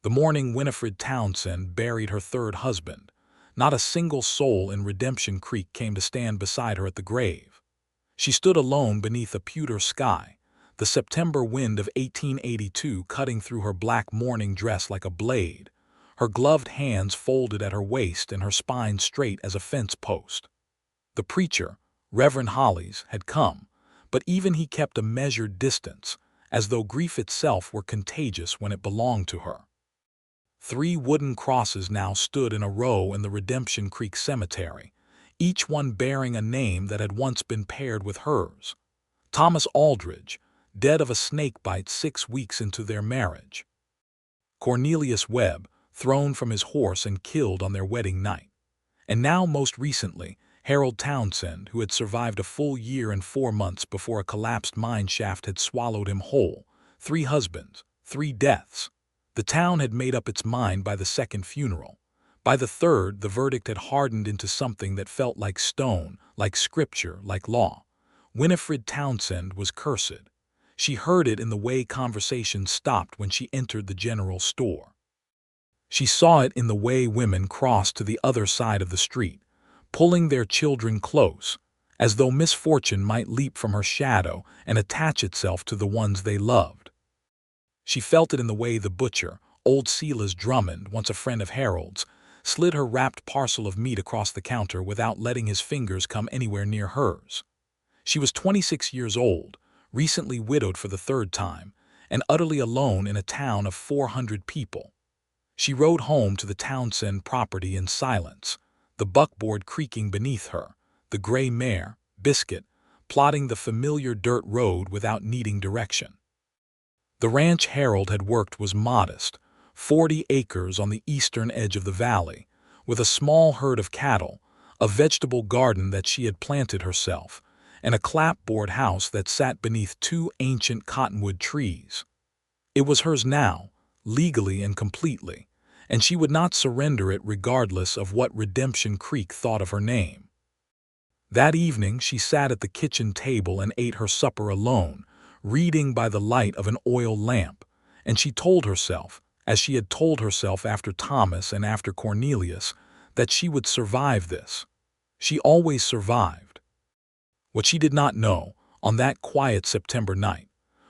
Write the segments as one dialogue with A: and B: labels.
A: The morning Winifred Townsend buried her third husband, not a single soul in Redemption Creek came to stand beside her at the grave. She stood alone beneath a pewter sky, the September wind of 1882 cutting through her black mourning dress like a blade, her gloved hands folded at her waist and her spine straight as a fence post. The preacher, Reverend Hollies, had come, but even he kept a measured distance, as though grief itself were contagious when it belonged to her. 3 wooden crosses now stood in a row in the Redemption Creek Cemetery, each one bearing a name that had once been paired with hers. Thomas Aldridge, dead of a snake bite 6 weeks into their marriage. Cornelius Webb, thrown from his horse and killed on their wedding night. And now, most recently, Harold Townsend, who had survived a full year and 4 months before a collapsed mine shaft had swallowed him whole. 3 husbands, 3 deaths. The town had made up its mind by the second funeral. By the third, the verdict had hardened into something that felt like stone, like scripture, like law. Winifred Townsend was cursed. She heard it in the way conversation stopped when she entered the general store. She saw it in the way women crossed to the other side of the street, pulling their children close, as though misfortune might leap from her shadow and attach itself to the ones they loved. She felt it in the way the butcher, old Silas Drummond, once a friend of Harold's, slid her wrapped parcel of meat across the counter without letting his fingers come anywhere near hers. She was 26 years old, recently widowed for the 3rd time, and utterly alone in a town of 400 people. She rode home to the Townsend property in silence, the buckboard creaking beneath her, the gray mare, Biscuit, plodding the familiar dirt road without needing direction. The ranch Harold had worked was modest, 40 acres on the eastern edge of the valley, with a small herd of cattle, a vegetable garden that she had planted herself, and a clapboard house that sat beneath 2 ancient cottonwood trees. It was hers now, legally and completely, and she would not surrender it regardless of what Redemption Creek thought of her name. That evening she sat at the kitchen table and ate her supper alone, reading by the light of an oil lamp, and she told herself, as she had told herself after Thomas and after Cornelius, that she would survive this. She always survived. What she did not know, on that quiet September night,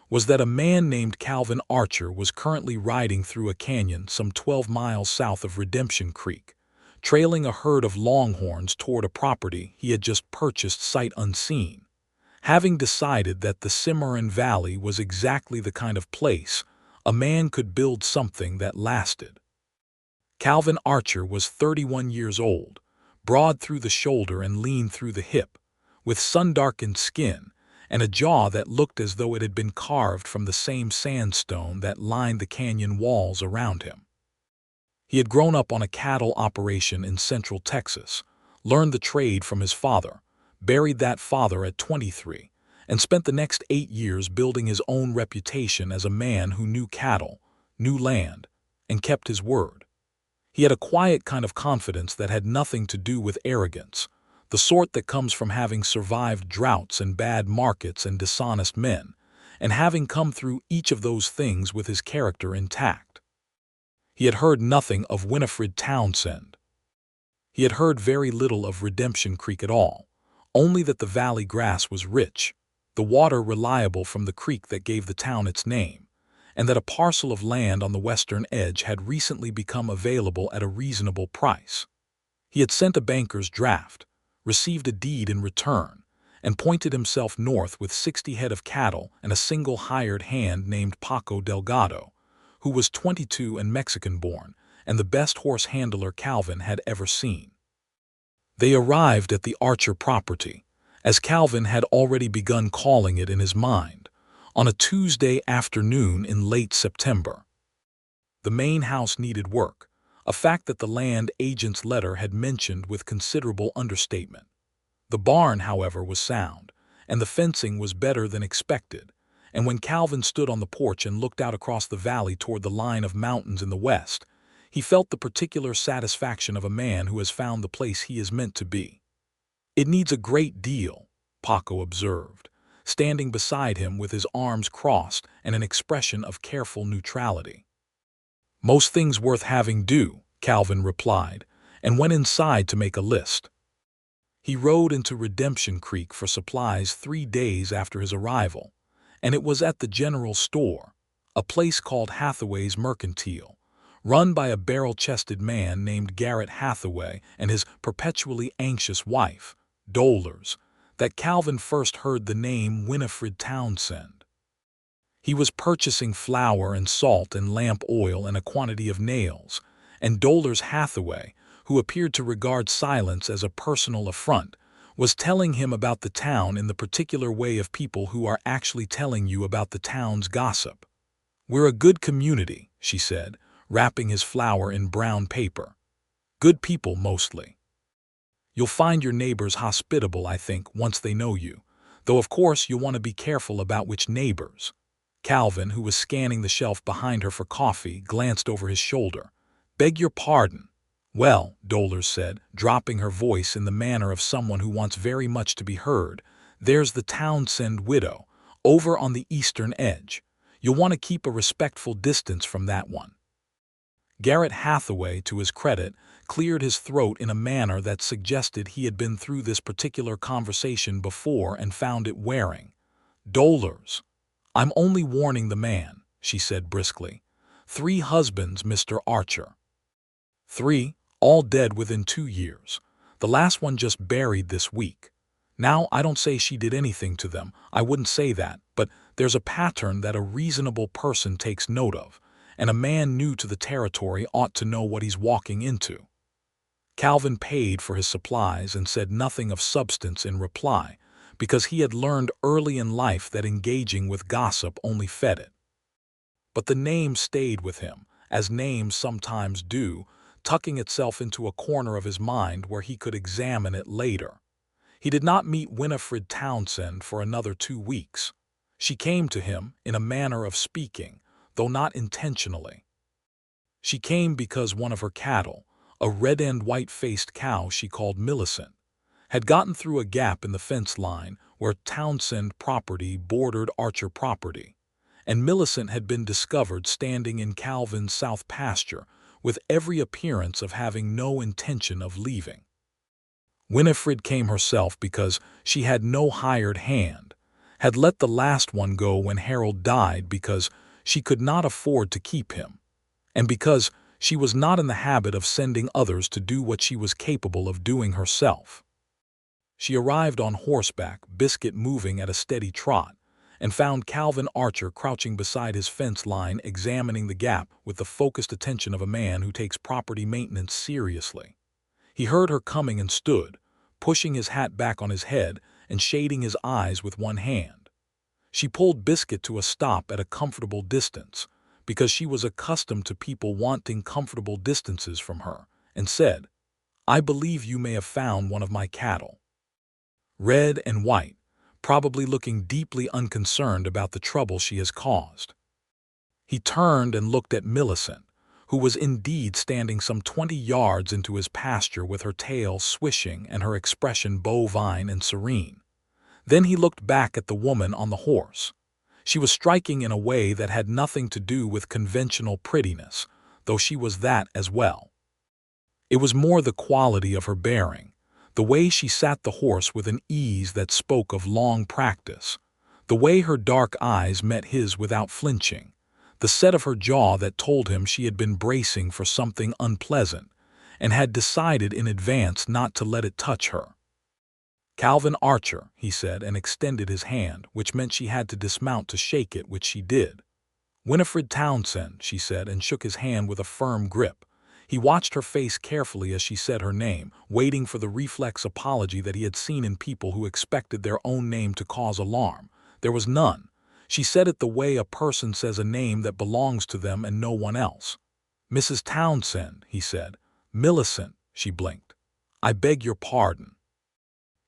A: was that a man named Calvin Archer was currently riding through a canyon some 12 miles south of Redemption Creek, trailing a herd of longhorns toward a property he had just purchased sight unseen. Having decided that the Cimarron Valley was exactly the kind of place a man could build something that lasted. Calvin Archer was 31 years old, broad through the shoulder and lean through the hip, with sun-darkened skin and a jaw that looked as though it had been carved from the same sandstone that lined the canyon walls around him. He had grown up on a cattle operation in central Texas, learned the trade from his father, buried that father at 23, and spent the next 8 years building his own reputation as a man who knew cattle, knew land, and kept his word. He had a quiet kind of confidence that had nothing to do with arrogance, the sort that comes from having survived droughts and bad markets and dishonest men, and having come through each of those things with his character intact. He had heard nothing of Winifred Townsend. He had heard very little of Redemption Creek at all, only that the valley grass was rich, the water reliable from the creek that gave the town its name, and that a parcel of land on the western edge had recently become available at a reasonable price. He had sent a banker's draft, received a deed in return, and pointed himself north with 60 head of cattle and a single hired hand named Paco Delgado, who was 22 and Mexican-born, and the best horse handler Calvin had ever seen. They arrived at the Archer property, as Calvin had already begun calling it in his mind, on a Tuesday afternoon in late September. The main house needed work, a fact that the land agent's letter had mentioned with considerable understatement. The barn, however, was sound, and the fencing was better than expected, and when Calvin stood on the porch and looked out across the valley toward the line of mountains in the west, he felt the particular satisfaction of a man who has found the place he is meant to be. "It needs a great deal," Paco observed, standing beside him with his arms crossed and an expression of careful neutrality. Most things worth having do, Calvin replied, and went inside to make a list. He rode into Redemption Creek for supplies 3 days after his arrival, and it was at the general store, a place called Hathaway's Mercantile, run by a barrel-chested man named Garrett Hathaway and his perpetually anxious wife, Dolores, that Calvin first heard the name Winifred Townsend. He was purchasing flour and salt and lamp oil and a quantity of nails, and Dolores Hathaway, who appeared to regard silence as a personal affront, was telling him about the town in the particular way of people who are actually telling you about the town's gossip. "We're a good community," she said, wrapping his flour in brown paper. "Good people, mostly. You'll find your neighbors hospitable, I think, once they know you, though of course you'll want to be careful about which neighbors." Calvin, who was scanning the shelf behind her for coffee, glanced over his shoulder. "Beg your pardon." "Well," Dolores said, dropping her voice in the manner of someone who wants very much to be heard, "there's the Townsend widow, over on the eastern edge. You'll want to keep a respectful distance from that one." Garrett Hathaway, to his credit, cleared his throat in a manner that suggested he had been through this particular conversation before and found it wearing. "Dolores, I'm only warning the man," she said briskly. "3 husbands, Mr. Archer. 3, all dead within 2 years. The last one just buried this week. Now, I don't say she did anything to them, I wouldn't say that, but there's a pattern that a reasonable person takes note of, and a man new to the territory ought to know what he's walking into." Calvin paid for his supplies and said nothing of substance in reply, because he had learned early in life that engaging with gossip only fed it. But the name stayed with him, as names sometimes do, tucking itself into a corner of his mind where he could examine it later. He did not meet Winifred Townsend for another 2 weeks. She came to him, in a manner of speaking, though not intentionally. She came because one of her cattle, a red-end white-faced cow she called Millicent, had gotten through a gap in the fence line where Townsend property bordered Archer property, and Millicent had been discovered standing in Calvin's south pasture with every appearance of having no intention of leaving. Winifred came herself because she had no hired hand, had let the last one go when Harold died because she could not afford to keep him, and because she was not in the habit of sending others to do what she was capable of doing herself. She arrived on horseback, Biscuit moving at a steady trot, and found Calvin Archer crouching beside his fence line examining the gap with the focused attention of a man who takes property maintenance seriously. He heard her coming and stood, pushing his hat back on his head and shading his eyes with one hand. She pulled Biscuit to a stop at a comfortable distance, because she was accustomed to people wanting comfortable distances from her, and said, "I believe you may have found one of my cattle. Red and white, probably looking deeply unconcerned about the trouble she has caused." He turned and looked at Millicent, who was indeed standing some 20 yards into his pasture with her tail swishing and her expression bovine and serene. Then he looked back at the woman on the horse. She was striking in a way that had nothing to do with conventional prettiness, though she was that as well. It was more the quality of her bearing, the way she sat the horse with an ease that spoke of long practice, the way her dark eyes met his without flinching, the set of her jaw that told him she had been bracing for something unpleasant and had decided in advance not to let it touch her. "Calvin Archer," he said, and extended his hand, which meant she had to dismount to shake it, which she did. "Winifred Townsend," she said, and shook his hand with a firm grip. He watched her face carefully as she said her name, waiting for the reflex apology that he had seen in people who expected their own name to cause alarm. There was none. She said it the way a person says a name that belongs to them and no one else. "Mrs. Townsend," he said. "Millicent," she blinked. "I beg your pardon.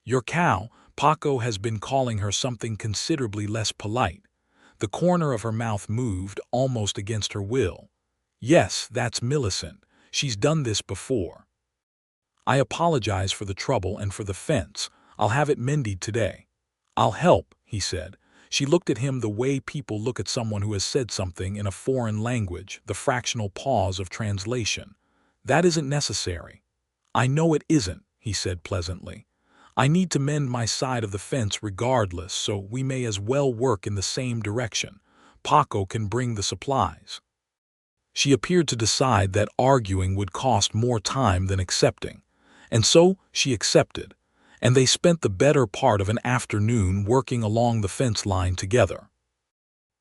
A: Your cow, Paco, has been calling her something considerably less polite." The corner of her mouth moved, almost against her will. "Yes, that's Millicent. She's done this before. I apologize for the trouble and for the fence. I'll have it mended today." "I'll help," he said. She looked at him the way people look at someone who has said something in a foreign language, the fractional pause of translation. "That isn't necessary." "I know it isn't," he said pleasantly. "I need to mend my side of the fence regardless, so we may as well work in the same direction. Paco can bring the supplies." She appeared to decide that arguing would cost more time than accepting, and so she accepted, and they spent the better part of an afternoon working along the fence line together.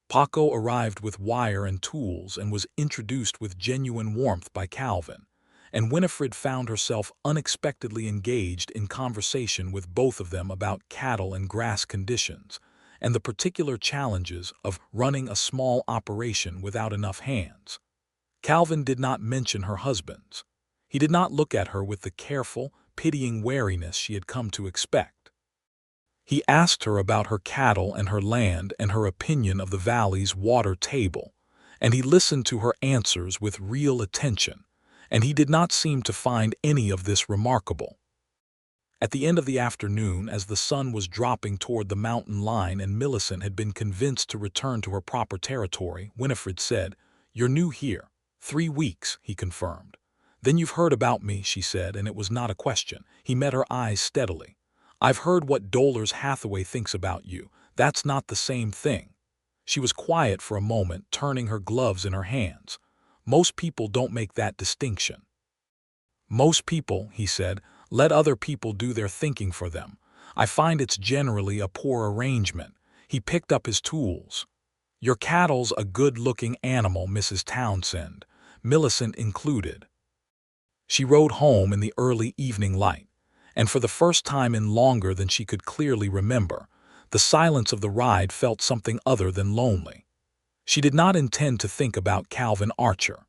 A: Paco arrived with wire and tools and was introduced with genuine warmth by Calvin, and Winifred found herself unexpectedly engaged in conversation with both of them about cattle and grass conditions, and the particular challenges of running a small operation without enough hands. Calvin did not mention her husband's. He did not look at her with the careful, pitying wariness she had come to expect. He asked her about her cattle and her land and her opinion of the valley's water table, and he listened to her answers with real attention, and he did not seem to find any of this remarkable. At the end of the afternoon, as the sun was dropping toward the mountain line and Millicent had been convinced to return to her proper territory, Winifred said, "You're new here." 3 weeks, he confirmed. "Then you've heard about me," she said, and it was not a question. He met her eyes steadily. "I've heard what Dolores Hathaway thinks about you. That's not the same thing." She was quiet for a moment, turning her gloves in her hands. "Most people don't make that distinction." "Most people," he said, "let other people do their thinking for them. I find it's generally a poor arrangement." He picked up his tools. "Your cattle's a good-looking animal, Mrs. Townsend, Millicent included." She rode home in the early evening light, and for the first time in longer than she could clearly remember, the silence of the ride felt something other than lonely. She did not intend to think about Calvin Archer.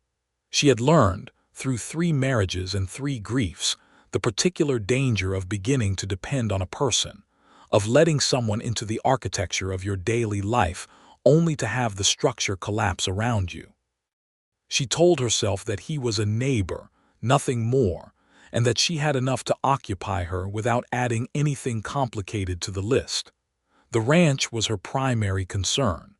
A: She had learned, through 3 marriages and 3 griefs, the particular danger of beginning to depend on a person, of letting someone into the architecture of your daily life only to have the structure collapse around you. She told herself that he was a neighbor, nothing more, and that she had enough to occupy her without adding anything complicated to the list. The ranch was her primary concern.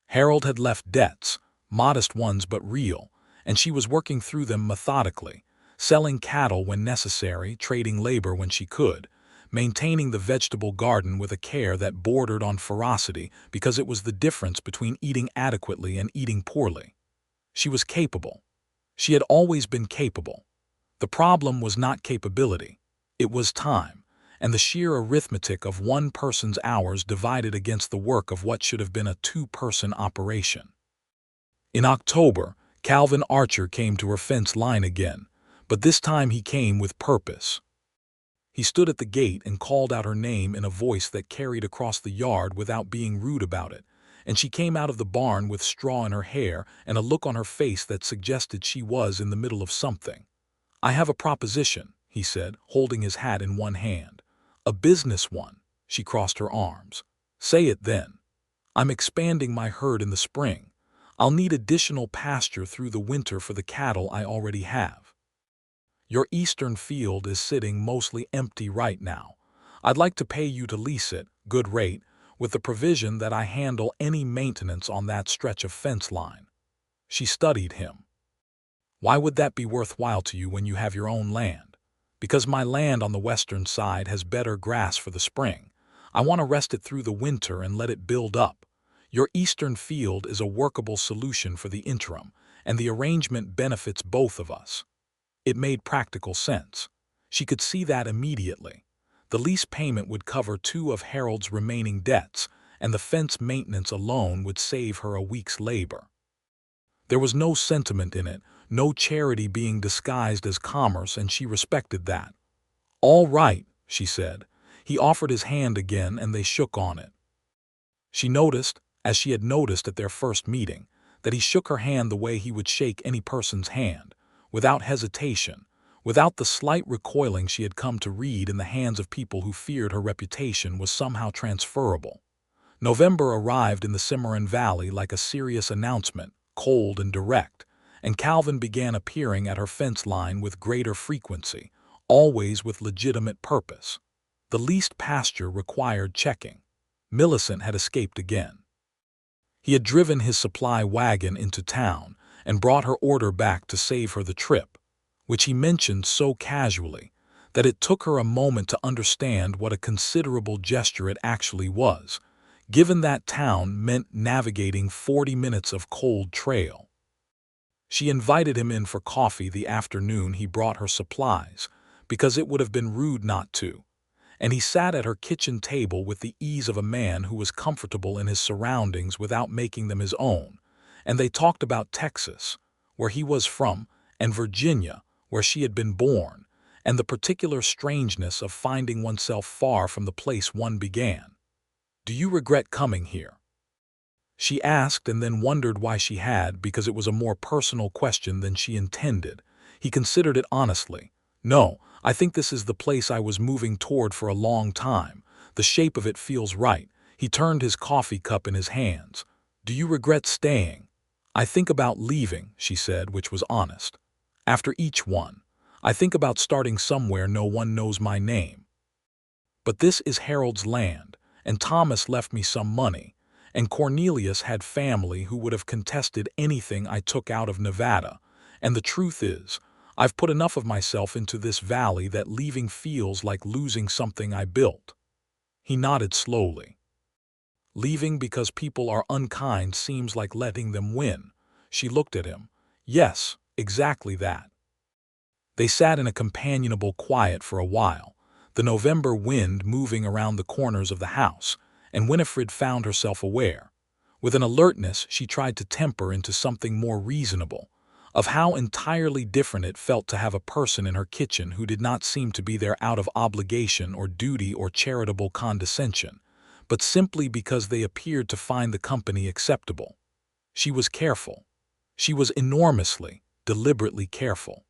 A: Harold had left debts, modest ones but real, and she was working through them methodically, selling cattle when necessary, trading labor when she could, maintaining the vegetable garden with a care that bordered on ferocity because it was the difference between eating adequately and eating poorly. She was capable. She had always been capable. The problem was not capability. It was time, and the sheer arithmetic of one person's hours divided against the work of what should have been a 2-person operation. In October, Calvin Archer came to her fence line again, but this time he came with purpose. He stood at the gate and called out her name in a voice that carried across the yard without being rude about it, and she came out of the barn with straw in her hair and a look on her face that suggested she was in the middle of something. "I have a proposition," he said, holding his hat in one hand. "A business one." She crossed her arms. "Say it then." "I'm expanding my herd in the spring. I'll need additional pasture through the winter for the cattle I already have. Your eastern field is sitting mostly empty right now. I'd like to pay you to lease it, good rate, with the provision that I handle any maintenance on that stretch of fence line." She studied him. "Why would that be worthwhile to you when you have your own land?" "Because my land on the western side has better grass for the spring. I want to rest it through the winter and let it build up. Your eastern field is a workable solution for the interim, and the arrangement benefits both of us." It made practical sense. She could see that immediately. The lease payment would cover 2 of Harold's remaining debts, and the fence maintenance alone would save her a week's labor. There was no sentiment in it, no charity being disguised as commerce, and she respected that. "All right," she said. He offered his hand again, and they shook on it. She noticed, as she had noticed at their first meeting, that he shook her hand the way he would shake any person's hand, without hesitation, without the slight recoiling she had come to read in the hands of people who feared her reputation was somehow transferable. November arrived in the Cimarron Valley like a serious announcement, cold and direct, and Calvin began appearing at her fence line with greater frequency, always with legitimate purpose. The leased pasture required checking. Millicent had escaped again. He had driven his supply wagon into town and brought her order back to save her the trip, which he mentioned so casually that it took her a moment to understand what a considerable gesture it actually was, given that town meant navigating 40 minutes of cold trail. She invited him in for coffee the afternoon he brought her supplies, because it would have been rude not to, and he sat at her kitchen table with the ease of a man who was comfortable in his surroundings without making them his own, and they talked about Texas, where he was from, and Virginia, where she had been born, and the particular strangeness of finding oneself far from the place one began. "Do you regret coming here?" she asked, and then wondered why she had, because it was a more personal question than she intended. He considered it honestly. "No, I think this is the place I was moving toward for a long time. The shape of it feels right." He turned his coffee cup in his hands. "Do you regret staying?" "I think about leaving," she said, which was honest. "After each one. I think about starting somewhere no one knows my name. But this is Harold's land, and Thomas left me some money, and Cornelius had family who would have contested anything I took out of Nevada, and the truth is, I've put enough of myself into this valley that leaving feels like losing something I built." He nodded slowly. "Leaving because people are unkind seems like letting them win." She looked at him. "Yes, exactly that." They sat in a companionable quiet for a while, the November wind moving around the corners of the house, and Winifred found herself aware, with an alertness she tried to temper into something more reasonable, of how entirely different it felt to have a person in her kitchen who did not seem to be there out of obligation or duty or charitable condescension, but simply because they appeared to find the company acceptable. She was careful. She was enormously, deliberately careful.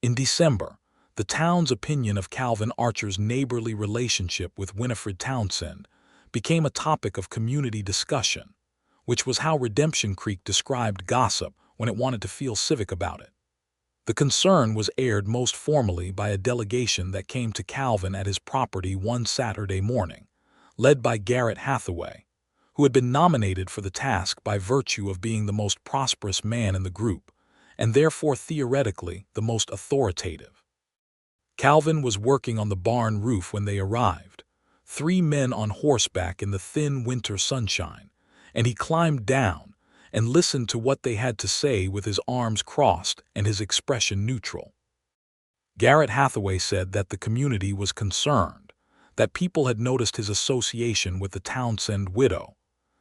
A: In December, the town's opinion of Calvin Archer's neighborly relationship with Winifred Townsend became a topic of community discussion, which was how Redemption Creek described gossip when it wanted to feel civic about it. The concern was aired most formally by a delegation that came to Calvin at his property one Saturday morning, led by Garrett Hathaway, who had been nominated for the task by virtue of being the most prosperous man in the group, and therefore theoretically the most authoritative. Calvin was working on the barn roof when they arrived, 3 men on horseback in the thin winter sunshine, and he climbed down and listened to what they had to say with his arms crossed and his expression neutral. Garrett Hathaway said that the community was concerned, that people had noticed his association with the Townsend widow,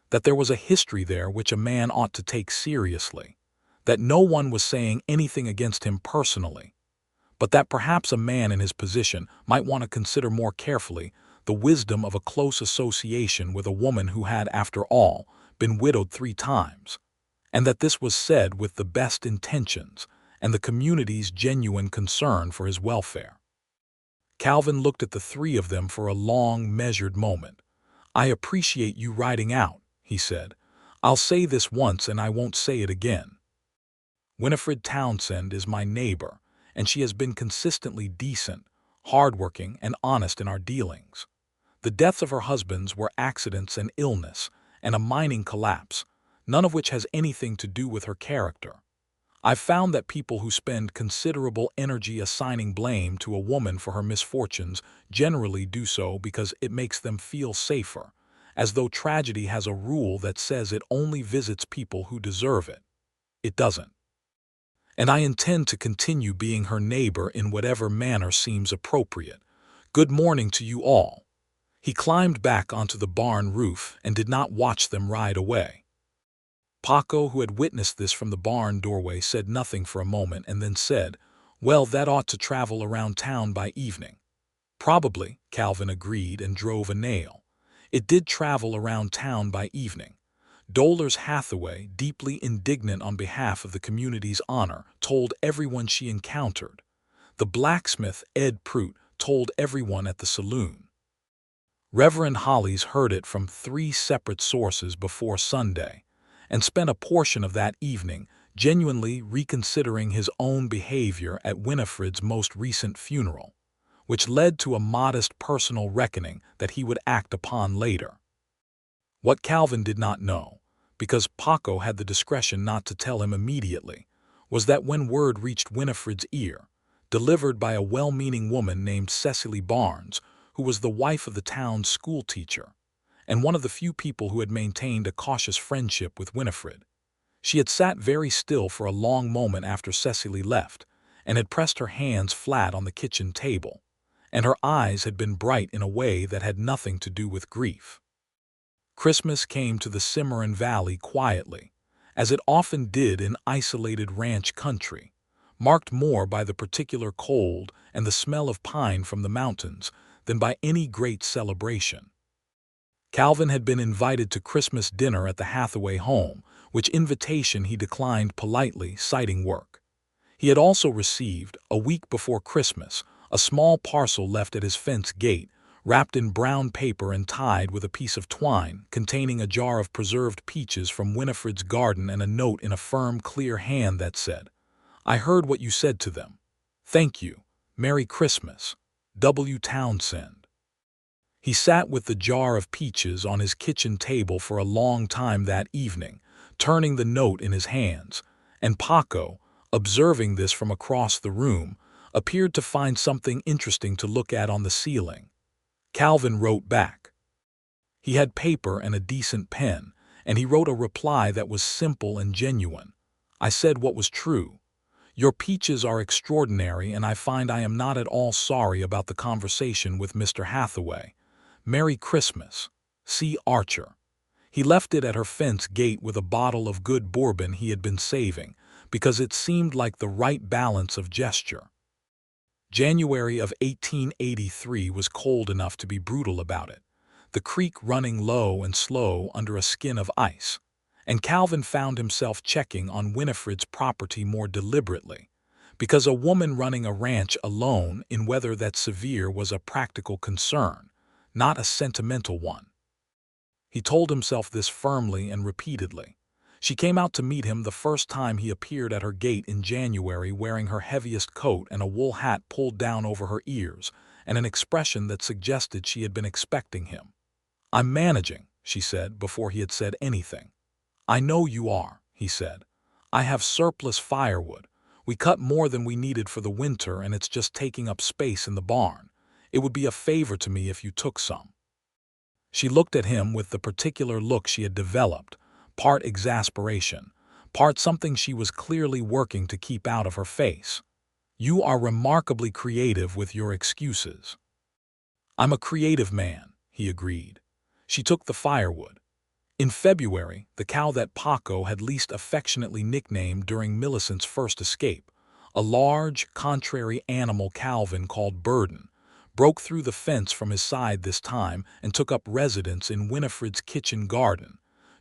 A: that there was a history there which a man ought to take seriously, that no one was saying anything against him personally, but that perhaps a man in his position might want to consider more carefully the wisdom of a close association with a woman who had, after all, been widowed 3 times, and that this was said with the best intentions and the community's genuine concern for his welfare. Calvin looked at the 3 of them for a long, measured moment. "I appreciate you riding out," he said. "I'll say this once and I won't say it again. Winifred Townsend is my neighbor, and she has been consistently decent, hardworking, and honest in our dealings. The deaths of her husbands were accidents and illness, and a mining collapse, none of which has anything to do with her character. I've found that people who spend considerable energy assigning blame to a woman for her misfortunes generally do so because it makes them feel safer, as though tragedy has a rule that says it only visits people who deserve it. It doesn't. And I intend to continue being her neighbor in whatever manner seems appropriate. Good morning to you all." He climbed back onto the barn roof and did not watch them ride away. Paco, who had witnessed this from the barn doorway, said nothing for a moment and then said, "Well, that ought to travel around town by evening." "Probably," Calvin agreed and drove a nail. It did travel around town by evening. Dolores Hathaway, deeply indignant on behalf of the community's honor, told everyone she encountered. The blacksmith, Ed Prout, told everyone at the saloon. Reverend Hollies heard it from 3 separate sources before Sunday, and spent a portion of that evening genuinely reconsidering his own behavior at Winifred's most recent funeral, which led to a modest personal reckoning that he would act upon later. What Calvin did not know, because Paco had the discretion not to tell him immediately, was that when word reached Winifred's ear, delivered by a well-meaning woman named Cecily Barnes, who was the wife of the town's schoolteacher, and one of the few people who had maintained a cautious friendship with Winifred. She had sat very still for a long moment after Cecily left, and had pressed her hands flat on the kitchen table, and her eyes had been bright in a way that had nothing to do with grief. Christmas came to the Cimarron Valley quietly, as it often did in isolated ranch country, marked more by the particular cold and the smell of pine from the mountains than by any great celebration. Calvin had been invited to Christmas dinner at the Hathaway home, which invitation he declined politely, citing work. He had also received, a week before Christmas, a small parcel left at his fence gate, wrapped in brown paper and tied with a piece of twine, containing a jar of preserved peaches from Winifred's garden and a note in a firm, clear hand that said, "I heard what you said to them. Thank you. Merry Christmas. W. Townsend." He sat with the jar of peaches on his kitchen table for a long time that evening, turning the note in his hands, and Paco, observing this from across the room, appeared to find something interesting to look at on the ceiling. Calvin wrote back. He had paper and a decent pen, and he wrote a reply that was simple and genuine. I said what was true. Your peaches are extraordinary, and I find I am not at all sorry about the conversation with Mr. Hathaway. Merry Christmas. C. Archer. He left it at her fence gate with a bottle of good bourbon he had been saving, because it seemed like the right balance of gesture. January of 1883 was cold enough to be brutal about it, the creek running low and slow under a skin of ice, and Calvin found himself checking on Winifred's property more deliberately, because a woman running a ranch alone in weather that severe was a practical concern, not a sentimental one. He told himself this firmly and repeatedly. She came out to meet him the first time he appeared at her gate in January, wearing her heaviest coat and a wool hat pulled down over her ears, and an expression that suggested she had been expecting him. "I'm managing," she said before he had said anything. "I know you are," he said. "I have surplus firewood. We cut more than we needed for the winter, and it's just taking up space in the barn. It would be a favor to me if you took some." She looked at him with the particular look she had developed, part exasperation, part something she was clearly working to keep out of her face. "You are remarkably creative with your excuses." "I'm a creative man," he agreed. She took the firewood. In February, the cow that Paco had least affectionately nicknamed during Millicent's first escape, a large, contrary animal Calvin called Burden, broke through the fence from his side this time and took up residence in Winifred's kitchen garden,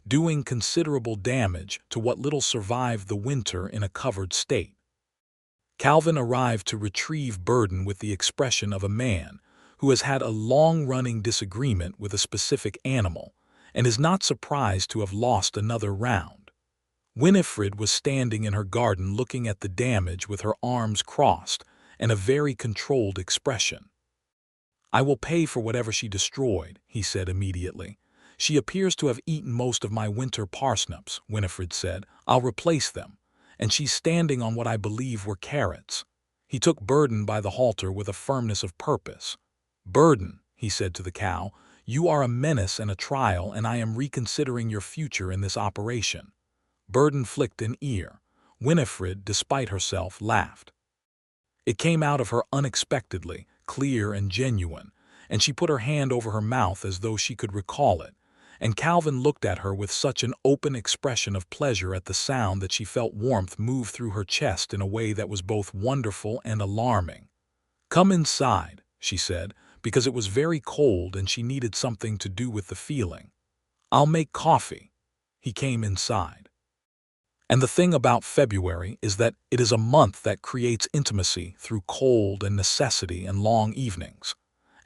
A: doing considerable damage to what little survived the winter in a covered state. Calvin arrived to retrieve Burden with the expression of a man who has had a long-running disagreement with a specific animal and is not surprised to have lost another round. Winifred was standing in her garden looking at the damage with her arms crossed and a very controlled expression. "I will pay for whatever she destroyed," he said immediately. "She appears to have eaten most of my winter parsnips," Winifred said. "I'll replace them. And she's standing on what I believe were carrots." He took Burden by the halter with a firmness of purpose. "Burden," he said to the cow, "you are a menace and a trial, and I am reconsidering your future in this operation." Burden flicked an ear. Winifred, despite herself, laughed. It came out of her unexpectedly, clear and genuine, and she put her hand over her mouth as though she could recall it, and Calvin looked at her with such an open expression of pleasure at the sound that she felt warmth move through her chest in a way that was both wonderful and alarming. "Come inside," she said, because it was very cold and she needed something to do with the feeling. "I'll make coffee." He came inside. And the thing about February is that it is a month that creates intimacy through cold and necessity and long evenings.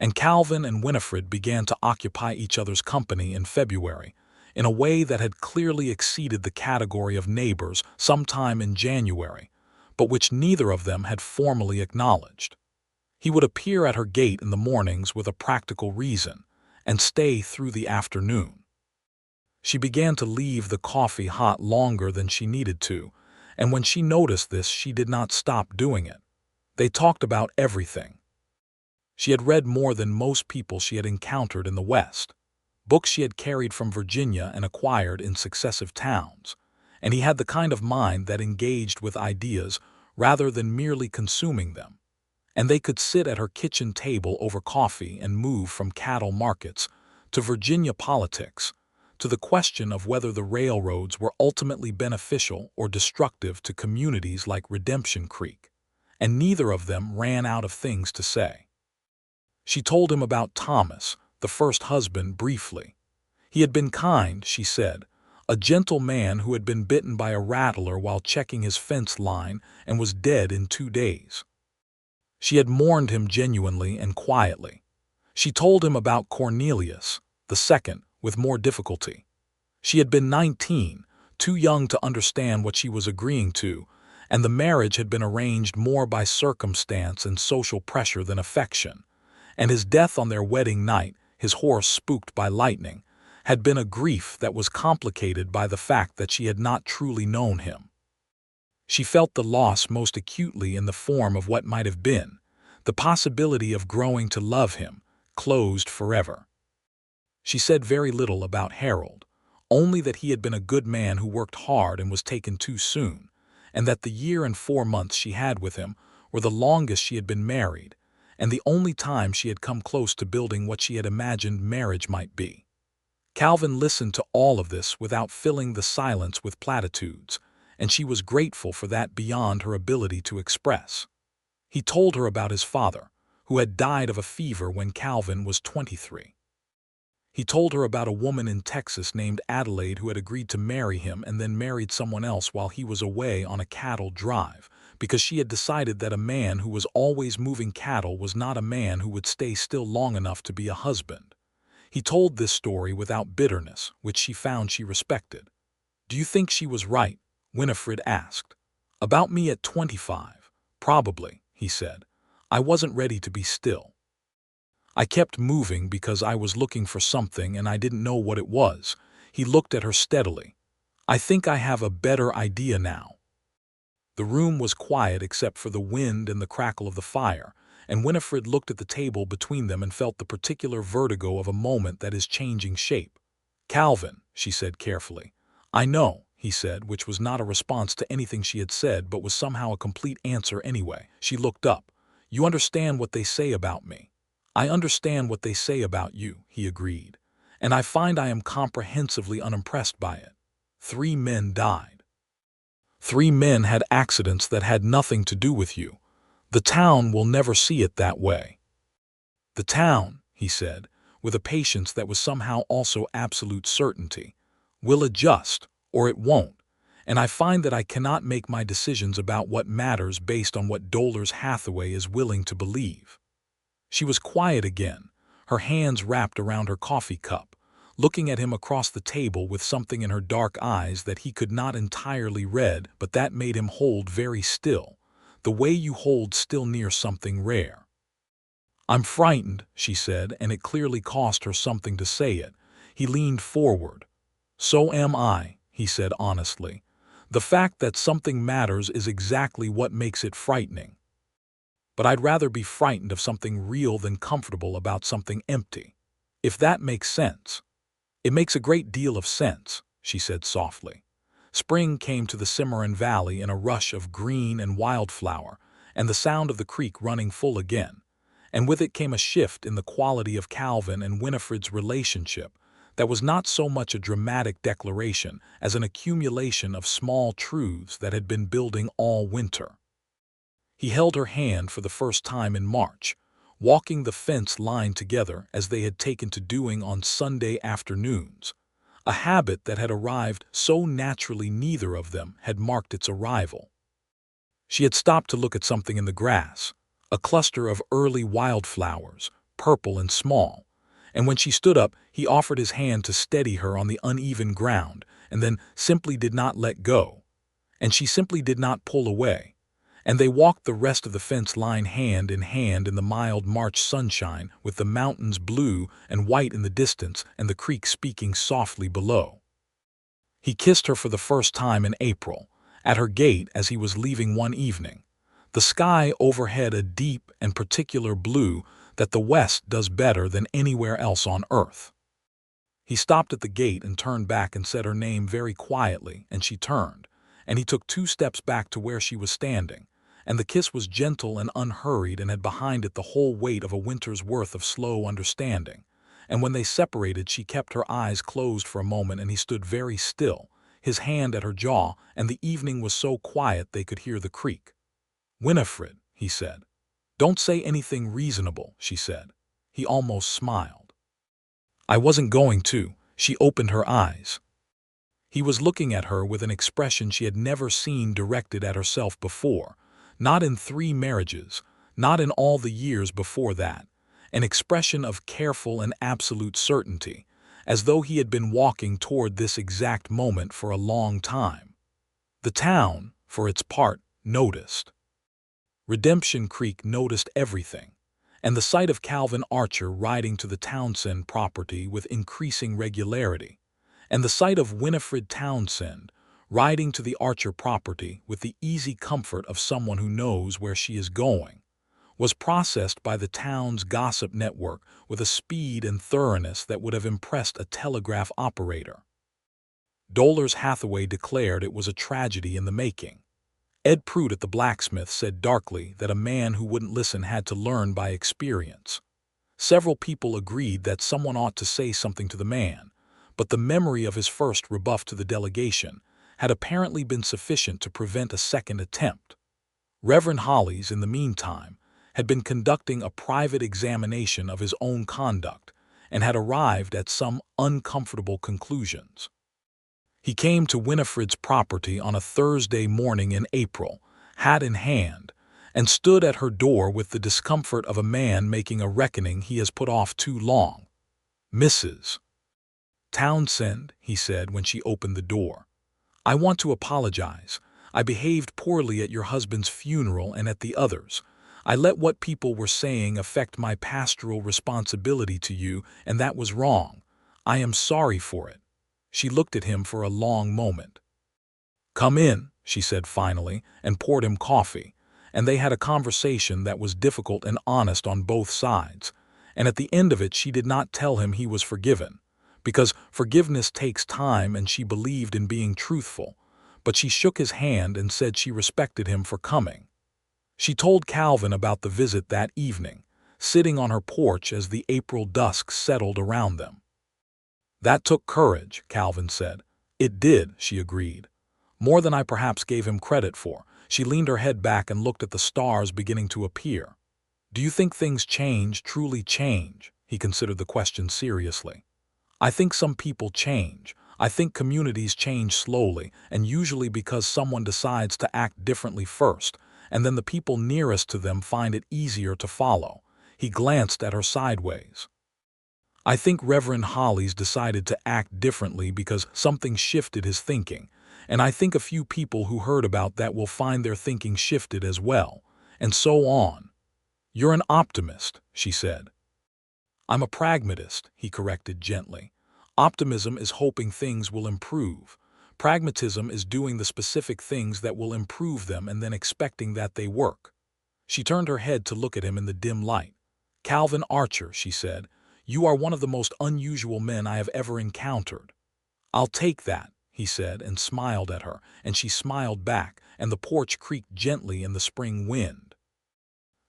A: And Calvin and Winifred began to occupy each other's company in February, in a way that had clearly exceeded the category of neighbors sometime in January, but which neither of them had formally acknowledged. He would appear at her gate in the mornings with a practical reason, and stay through the afternoon. She began to leave the coffee hot longer than she needed to, and when she noticed this, she did not stop doing it. They talked about everything. She had read more than most people she had encountered in the West, books she had carried from Virginia and acquired in successive towns, and he had the kind of mind that engaged with ideas rather than merely consuming them. And they could sit at her kitchen table over coffee and move from cattle markets to Virginia politics, to the question of whether the railroads were ultimately beneficial or destructive to communities like Redemption Creek, and neither of them ran out of things to say. She told him about Thomas, the first husband, briefly. He had been kind, she said, a gentle man who had been bitten by a rattler while checking his fence line and was dead in 2 days. She had mourned him genuinely and quietly. She told him about Cornelius, the second, with more difficulty. She had been 19, too young to understand what she was agreeing to, and the marriage had been arranged more by circumstance and social pressure than affection, and his death on their wedding night, his horse spooked by lightning, had been a grief that was complicated by the fact that she had not truly known him. She felt the loss most acutely in the form of what might have been, the possibility of growing to love him, closed forever. She said very little about Harold, only that he had been a good man who worked hard and was taken too soon, and that the 1 year and 4 months she had with him were the longest she had been married, and the only time she had come close to building what she had imagined marriage might be. Calvin listened to all of this without filling the silence with platitudes, and she was grateful for that beyond her ability to express. He told her about his father, who had died of a fever when Calvin was 23. He told her about a woman in Texas named Adelaide who had agreed to marry him and then married someone else while he was away on a cattle drive, because she had decided that a man who was always moving cattle was not a man who would stay still long enough to be a husband. He told this story without bitterness, which she found she respected. "Do you think she was right?" Winifred asked. "About me at 25. Probably," he said. "I wasn't ready to be still. I kept moving because I was looking for something and I didn't know what it was." He looked at her steadily. "I think I have a better idea now." The room was quiet except for the wind and the crackle of the fire, and Winifred looked at the table between them and felt the particular vertigo of a moment that is changing shape. "Calvin," she said carefully. "I know," he said, which was not a response to anything she had said but was somehow a complete answer anyway. She looked up. "You understand what they say about me." "I understand what they say about you," he agreed, "and I find I am comprehensively unimpressed by it. 3 men died. 3 men had accidents that had nothing to do with you. The town will never see it that way." "The town," he said, with a patience that was somehow also absolute certainty, "will adjust, or it won't, and I find that I cannot make my decisions about what matters based on what Dolores Hathaway is willing to believe." She was quiet again, her hands wrapped around her coffee cup, looking at him across the table with something in her dark eyes that he could not entirely read but that made him hold very still, the way you hold still near something rare. "I'm frightened," she said, and it clearly cost her something to say it. He leaned forward. "So am I," he said honestly. "The fact that something matters is exactly what makes it frightening. But I'd rather be frightened of something real than comfortable about something empty. If that makes sense." "It makes a great deal of sense," she said softly. Spring came to the Cimarron Valley in a rush of green and wildflower, and the sound of the creek running full again, and with it came a shift in the quality of Calvin and Winifred's relationship that was not so much a dramatic declaration as an accumulation of small truths that had been building all winter. He held her hand for the first time in March, walking the fence line together as they had taken to doing on Sunday afternoons, a habit that had arrived so naturally neither of them had marked its arrival. She had stopped to look at something in the grass, a cluster of early wildflowers, purple and small, and when she stood up he offered his hand to steady her on the uneven ground and then simply did not let go, and she simply did not pull away. And they walked the rest of the fence line hand in hand in the mild March sunshine, with the mountains blue and white in the distance and the creek speaking softly below. He kissed her for the first time in April, at her gate as he was leaving one evening. The sky overhead a deep and particular blue that the West does better than anywhere else on earth. He stopped at the gate and turned back and said her name very quietly, and she turned, and he took 2 steps back to where she was standing, and the kiss was gentle and unhurried and had behind it the whole weight of a winter's worth of slow understanding. And when they separated, she kept her eyes closed for a moment, and he stood very still, his hand at her jaw, and the evening was so quiet they could hear the creak. "Winifred," he said. "Don't say anything reasonable," she said. He almost smiled. "I wasn't going to." She opened her eyes. He was looking at her with an expression she had never seen directed at herself before, not in 3 marriages, not in all the years before that, an expression of careful and absolute certainty, as though he had been walking toward this exact moment for a long time. The town, for its part, noticed. Redemption Creek noticed everything, and the sight of Calvin Archer riding to the Townsend property with increasing regularity, and the sight of Winifred Townsend riding to the Archer property with the easy comfort of someone who knows where she is going, was processed by the town's gossip network with a speed and thoroughness that would have impressed a telegraph operator. Dolores Hathaway declared it was a tragedy in the making. Ed Pruitt at the blacksmith said darkly that a man who wouldn't listen had to learn by experience. Several people agreed that someone ought to say something to the man, but the memory of his first rebuff to the delegation had apparently been sufficient to prevent a second attempt. Reverend Hollies, in the meantime, had been conducting a private examination of his own conduct and had arrived at some uncomfortable conclusions. He came to Winifred's property on a Thursday morning in April, hat in hand, and stood at her door with the discomfort of a man making a reckoning he has put off too long. "Mrs. Townsend," he said when she opened the door, "I want to apologize. I behaved poorly at your husband's funeral and at the others. I let what people were saying affect my pastoral responsibility to you, and that was wrong. I am sorry for it." She looked at him for a long moment. "Come in," she said finally, and poured him coffee, and they had a conversation that was difficult and honest on both sides, and at the end of it she did not tell him he was forgiven, because forgiveness takes time and she believed in being truthful, but she shook his hand and said she respected him for coming. She told Calvin about the visit that evening, sitting on her porch as the April dusk settled around them. "That took courage," Calvin said. "It did," she agreed. "More than I perhaps gave him credit for." She leaned her head back and looked at the stars beginning to appear. "Do you think things change, truly change?" He considered the question seriously. "I think some people change. I think communities change slowly, and usually because someone decides to act differently first, and then the people nearest to them find it easier to follow." He glanced at her sideways. "I think Reverend Hollies decided to act differently because something shifted his thinking, and I think a few people who heard about that will find their thinking shifted as well, and so on." "You're an optimist," she said. "I'm a pragmatist," he corrected gently. "Optimism is hoping things will improve. Pragmatism is doing the specific things that will improve them and then expecting that they work." She turned her head to look at him in the dim light. "Calvin Archer," she said, "you are one of the most unusual men I have ever encountered." "I'll take that," he said, and smiled at her, and she smiled back, and the porch creaked gently in the spring wind.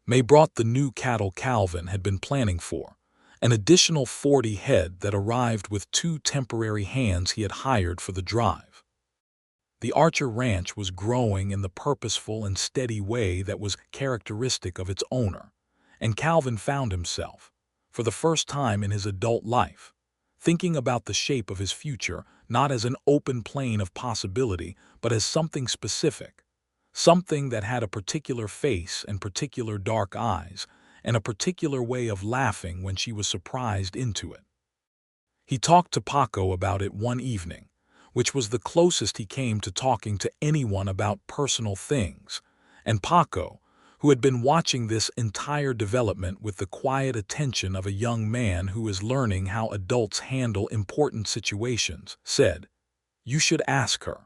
A: May brought the new cattle Calvin had been planning for, an additional 40 head that arrived with 2 temporary hands he had hired for the drive. The Archer Ranch was growing in the purposeful and steady way that was characteristic of its owner, and Calvin found himself, for the first time in his adult life, thinking about the shape of his future not as an open plain of possibility, but as something specific, something that had a particular face and particular dark eyes, and a particular way of laughing when she was surprised into it. He talked to Paco about it one evening, which was the closest he came to talking to anyone about personal things, and Paco, who had been watching this entire development with the quiet attention of a young man who is learning how adults handle important situations, said, You should ask her."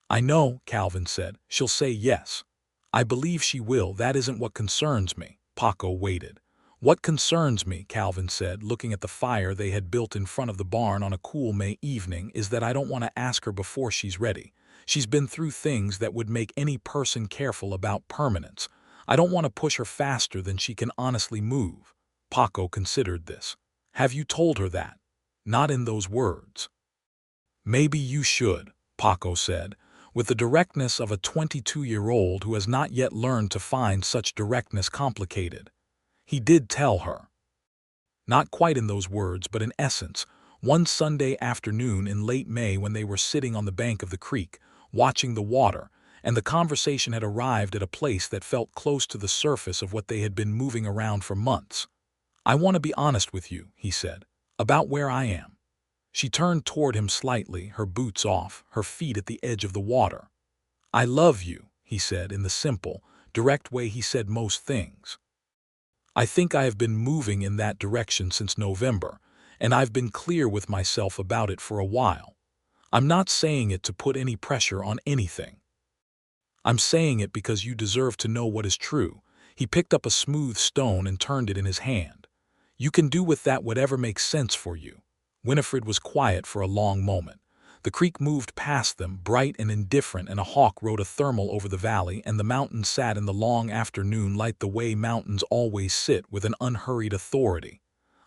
A: "I know," Calvin said. "She'll say yes." "I believe she will. That isn't what concerns me." Paco waited. "What concerns me," Calvin said, looking at the fire they had built in front of the barn on a cool May evening, "is that I don't want to ask her before she's ready. She's been through things that would make any person careful about permanence. I don't want to push her faster than she can honestly move." Paco considered this. "Have you told her that?" "Not in those words." "Maybe you should," Paco said, with the directness of a 22-year-old who has not yet learned to find such directness complicated. He did tell her. Not quite in those words, but in essence, one Sunday afternoon in late May when they were sitting on the bank of the creek, watching the water, and the conversation had arrived at a place that felt close to the surface of what they had been moving around for months. "I want to be honest with you," he said, "about where I am." She turned toward him slightly, her boots off, her feet at the edge of the water. "I love you," he said in the simple, direct way he said most things. "I think I have been moving in that direction since November, and I've been clear with myself about it for a while. I'm not saying it to put any pressure on anything. I'm saying it because you deserve to know what is true." He picked up a smooth stone and turned it in his hand. "You can do with that whatever makes sense for you." Winifred was quiet for a long moment. The creek moved past them, bright and indifferent, and a hawk rode a thermal over the valley, and the mountains sat in the long afternoon light the way mountains always sit, with an unhurried authority.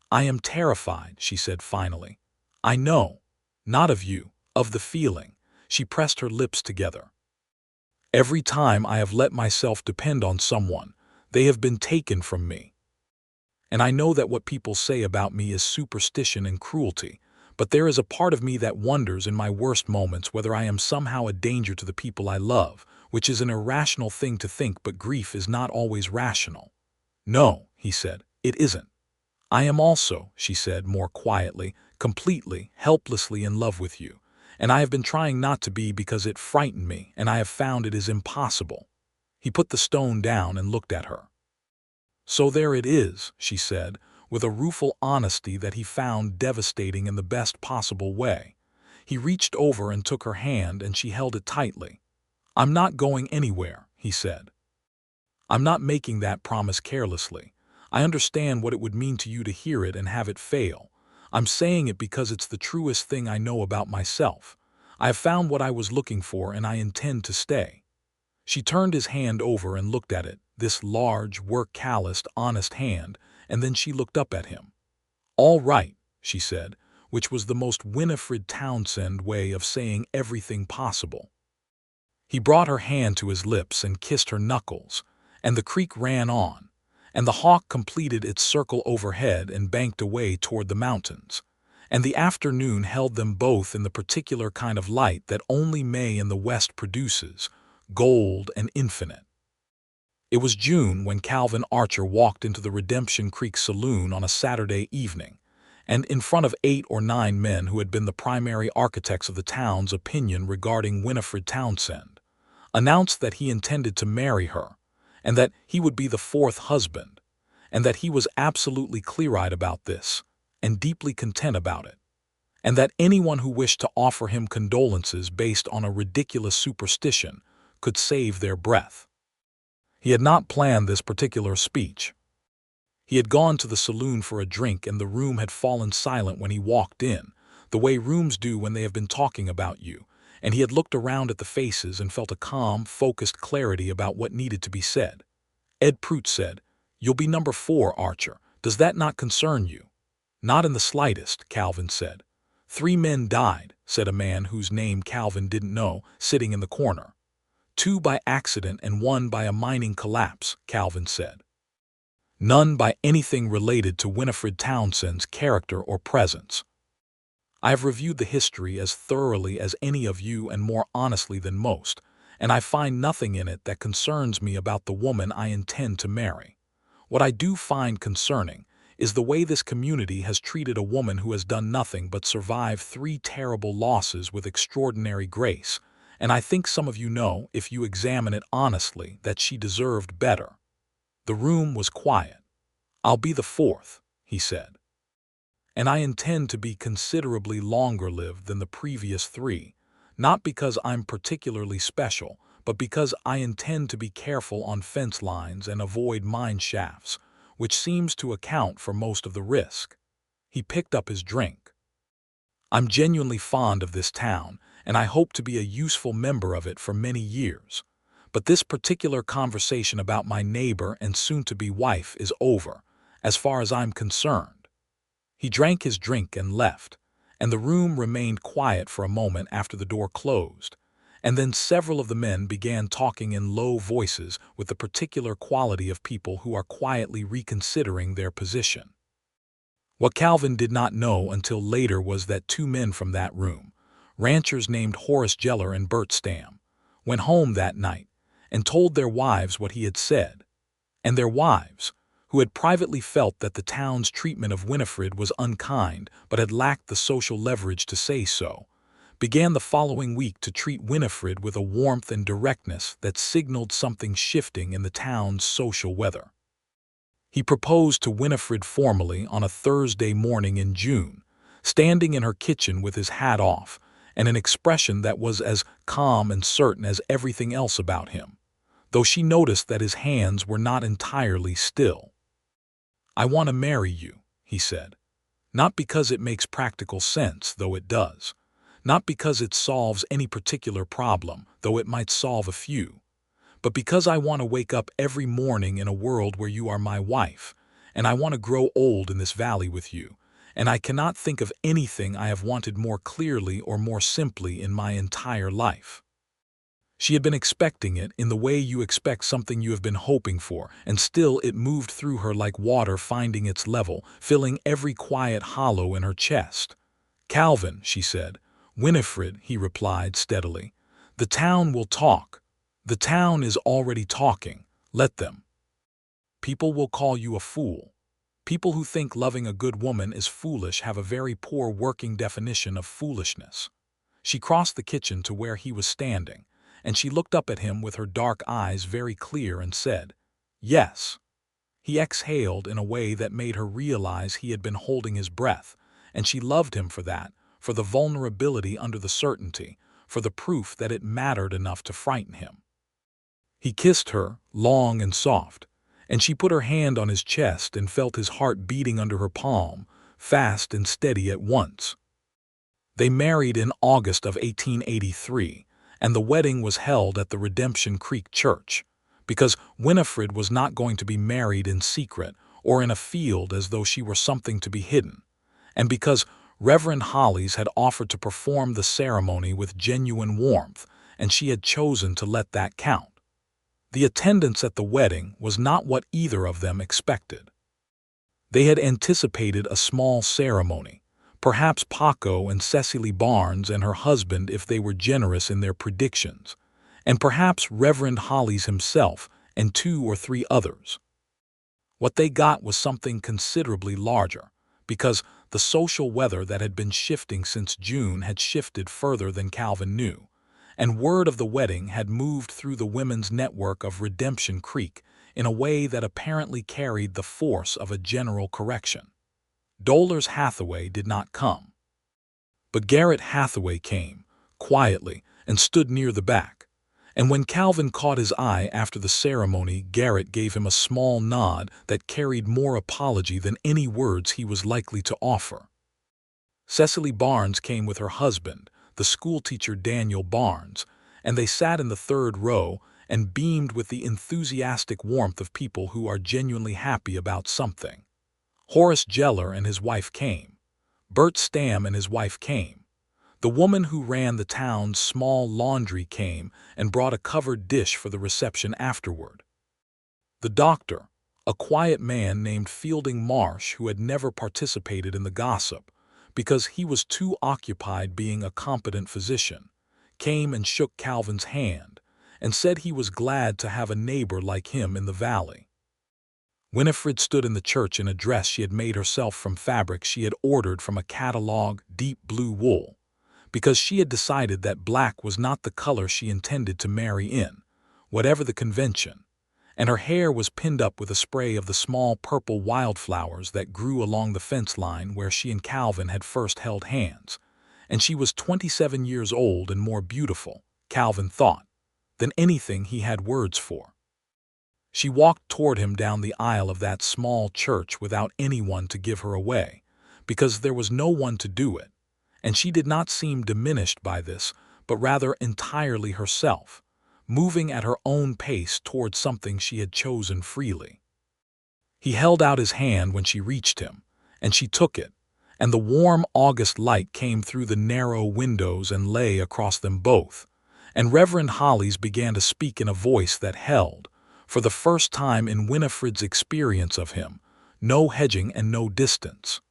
A: "I am terrified," she said finally. "I know. Not of you, of the feeling." She pressed her lips together. "Every time I have let myself depend on someone, they have been taken from me. And I know that what people say about me is superstition and cruelty, but there is a part of me that wonders in my worst moments whether I am somehow a danger to the people I love, which is an irrational thing to think, but grief is not always rational." "No," he said, "it isn't." "I am also," she said more quietly, "completely, helplessly in love with you. And I have been trying not to be because it frightened me, and I have found it is impossible." He put the stone down and looked at her. "So there it is," she said, with a rueful honesty that he found devastating in the best possible way. He reached over and took her hand, and she held it tightly. "I'm not going anywhere," he said. "I'm not making that promise carelessly. I understand what it would mean to you to hear it and have it fail. I'm saying it because it's the truest thing I know about myself. I have found what I was looking for, and I intend to stay." She turned his hand over and looked at it, this large, work-calloused, honest hand, and then she looked up at him. "All right," she said, which was the most Winifred Townsend way of saying everything possible. He brought her hand to his lips and kissed her knuckles, and the creek ran on, and the hawk completed its circle overhead and banked away toward the mountains, and the afternoon held them both in the particular kind of light that only May in the west produces, gold and infinite. It was June when Calvin Archer walked into the Redemption Creek saloon on a Saturday evening, and in front of 8 or 9 men who had been the primary architects of the town's opinion regarding Winifred Townsend, announced that he intended to marry her, and that he would be the 4th husband, and that he was absolutely clear-eyed about this, and deeply content about it, and that anyone who wished to offer him condolences based on a ridiculous superstition could save their breath. He had not planned this particular speech. He had gone to the saloon for a drink, and the room had fallen silent when he walked in, the way rooms do when they have been talking about you, and he had looked around at the faces and felt a calm, focused clarity about what needed to be said. Ed Prout said, "You'll be number 4, Archer. Does that not concern you?" "Not in the slightest," Calvin said. "3 men died," said a man whose name Calvin didn't know, sitting in the corner. "2 by accident and 1 by a mining collapse," Calvin said. "None by anything related to Winifred Townsend's character or presence. I have reviewed the history as thoroughly as any of you and more honestly than most, and I find nothing in it that concerns me about the woman I intend to marry. What I do find concerning is the way this community has treated a woman who has done nothing but survive 3 terrible losses with extraordinary grace, and I think some of you know, if you examine it honestly, that she deserved better." The room was quiet. "I'll be the 4th," he said. and I intend to be considerably longer-lived than the previous 3, not because I'm particularly special, but because I intend to be careful on fence lines and avoid mine shafts, which seems to account for most of the risk." He picked up his drink. "I'm genuinely fond of this town, and I hope to be a useful member of it for many years. But this particular conversation about my neighbor and soon-to-be wife is over, as far as I'm concerned." He drank his drink and left, and the room remained quiet for a moment after the door closed, and then several of the men began talking in low voices with the particular quality of people who are quietly reconsidering their position. What Calvin did not know until later was that 2 men from that room, ranchers named Horace Geller and Bert Stam, went home that night and told their wives what he had said, and their wives, who had privately felt that the town's treatment of Winifred was unkind but had lacked the social leverage to say so, began the following week to treat Winifred with a warmth and directness that signaled something shifting in the town's social weather. He proposed to Winifred formally on a Thursday morning in June, standing in her kitchen with his hat off and an expression that was as calm and certain as everything else about him, though she noticed that his hands were not entirely still. "I want to marry you," he said. "Not because it makes practical sense, though it does. Not because it solves any particular problem, though it might solve a few. But because I want to wake up every morning in a world where you are my wife, and I want to grow old in this valley with you, and I cannot think of anything I have wanted more clearly or more simply in my entire life." She had been expecting it in the way you expect something you have been hoping for, and still it moved through her like water finding its level, filling every quiet hollow in her chest. "Calvin," she said. "Winifred," he replied steadily. "The town will talk. The town is already talking. Let them. People will call you a fool. People who think loving a good woman is foolish have a very poor working definition of foolishness." She crossed the kitchen to where he was standing, and she looked up at him with her dark eyes very clear and said, "Yes." He exhaled in a way that made her realize he had been holding his breath, and she loved him for that, for the vulnerability under the certainty, for the proof that it mattered enough to frighten him. He kissed her, long and soft, and she put her hand on his chest and felt his heart beating under her palm, fast and steady at once. They married in August of 1883, and the wedding was held at the Redemption Creek Church, because Winifred was not going to be married in secret or in a field as though she were something to be hidden, and because Reverend Hollis had offered to perform the ceremony with genuine warmth, and she had chosen to let that count. The attendance at the wedding was not what either of them expected. They had anticipated a small ceremony, perhaps Paco and Cecily Barnes and her husband if they were generous in their predictions, and perhaps Reverend Hollis himself and 2 or 3 others. What they got was something considerably larger, because the social weather that had been shifting since June had shifted further than Calvin knew, and word of the wedding had moved through the women's network of Redemption Creek in a way that apparently carried the force of a general correction. Dolores Hathaway did not come. But Garrett Hathaway came, quietly, and stood near the back, and when Calvin caught his eye after the ceremony, Garrett gave him a small nod that carried more apology than any words he was likely to offer. Cecily Barnes came with her husband, the schoolteacher Daniel Barnes, and they sat in the 3rd row and beamed with the enthusiastic warmth of people who are genuinely happy about something. Horace Geller and his wife came. Bert Stam and his wife came. The woman who ran the town's small laundry came and brought a covered dish for the reception afterward. The doctor, a quiet man named Fielding Marsh who had never participated in the gossip, because he was too occupied being a competent physician, came and shook Calvin's hand and said he was glad to have a neighbor like him in the valley. Winifred stood in the church in a dress she had made herself from fabric she had ordered from a catalog, deep blue wool, because she had decided that black was not the color she intended to marry in, whatever the convention, and her hair was pinned up with a spray of the small purple wildflowers that grew along the fence line where she and Calvin had first held hands. And she was 27 years old and more beautiful, Calvin thought, than anything he had words for. She walked toward him down the aisle of that small church without anyone to give her away, because there was no one to do it, and she did not seem diminished by this, but rather entirely herself, moving at her own pace toward something she had chosen freely. He held out his hand when she reached him, and she took it, and the warm August light came through the narrow windows and lay across them both, and Reverend Hollis began to speak in a voice that held, for the first time in Winifred's experience of him, no hedging and no distance.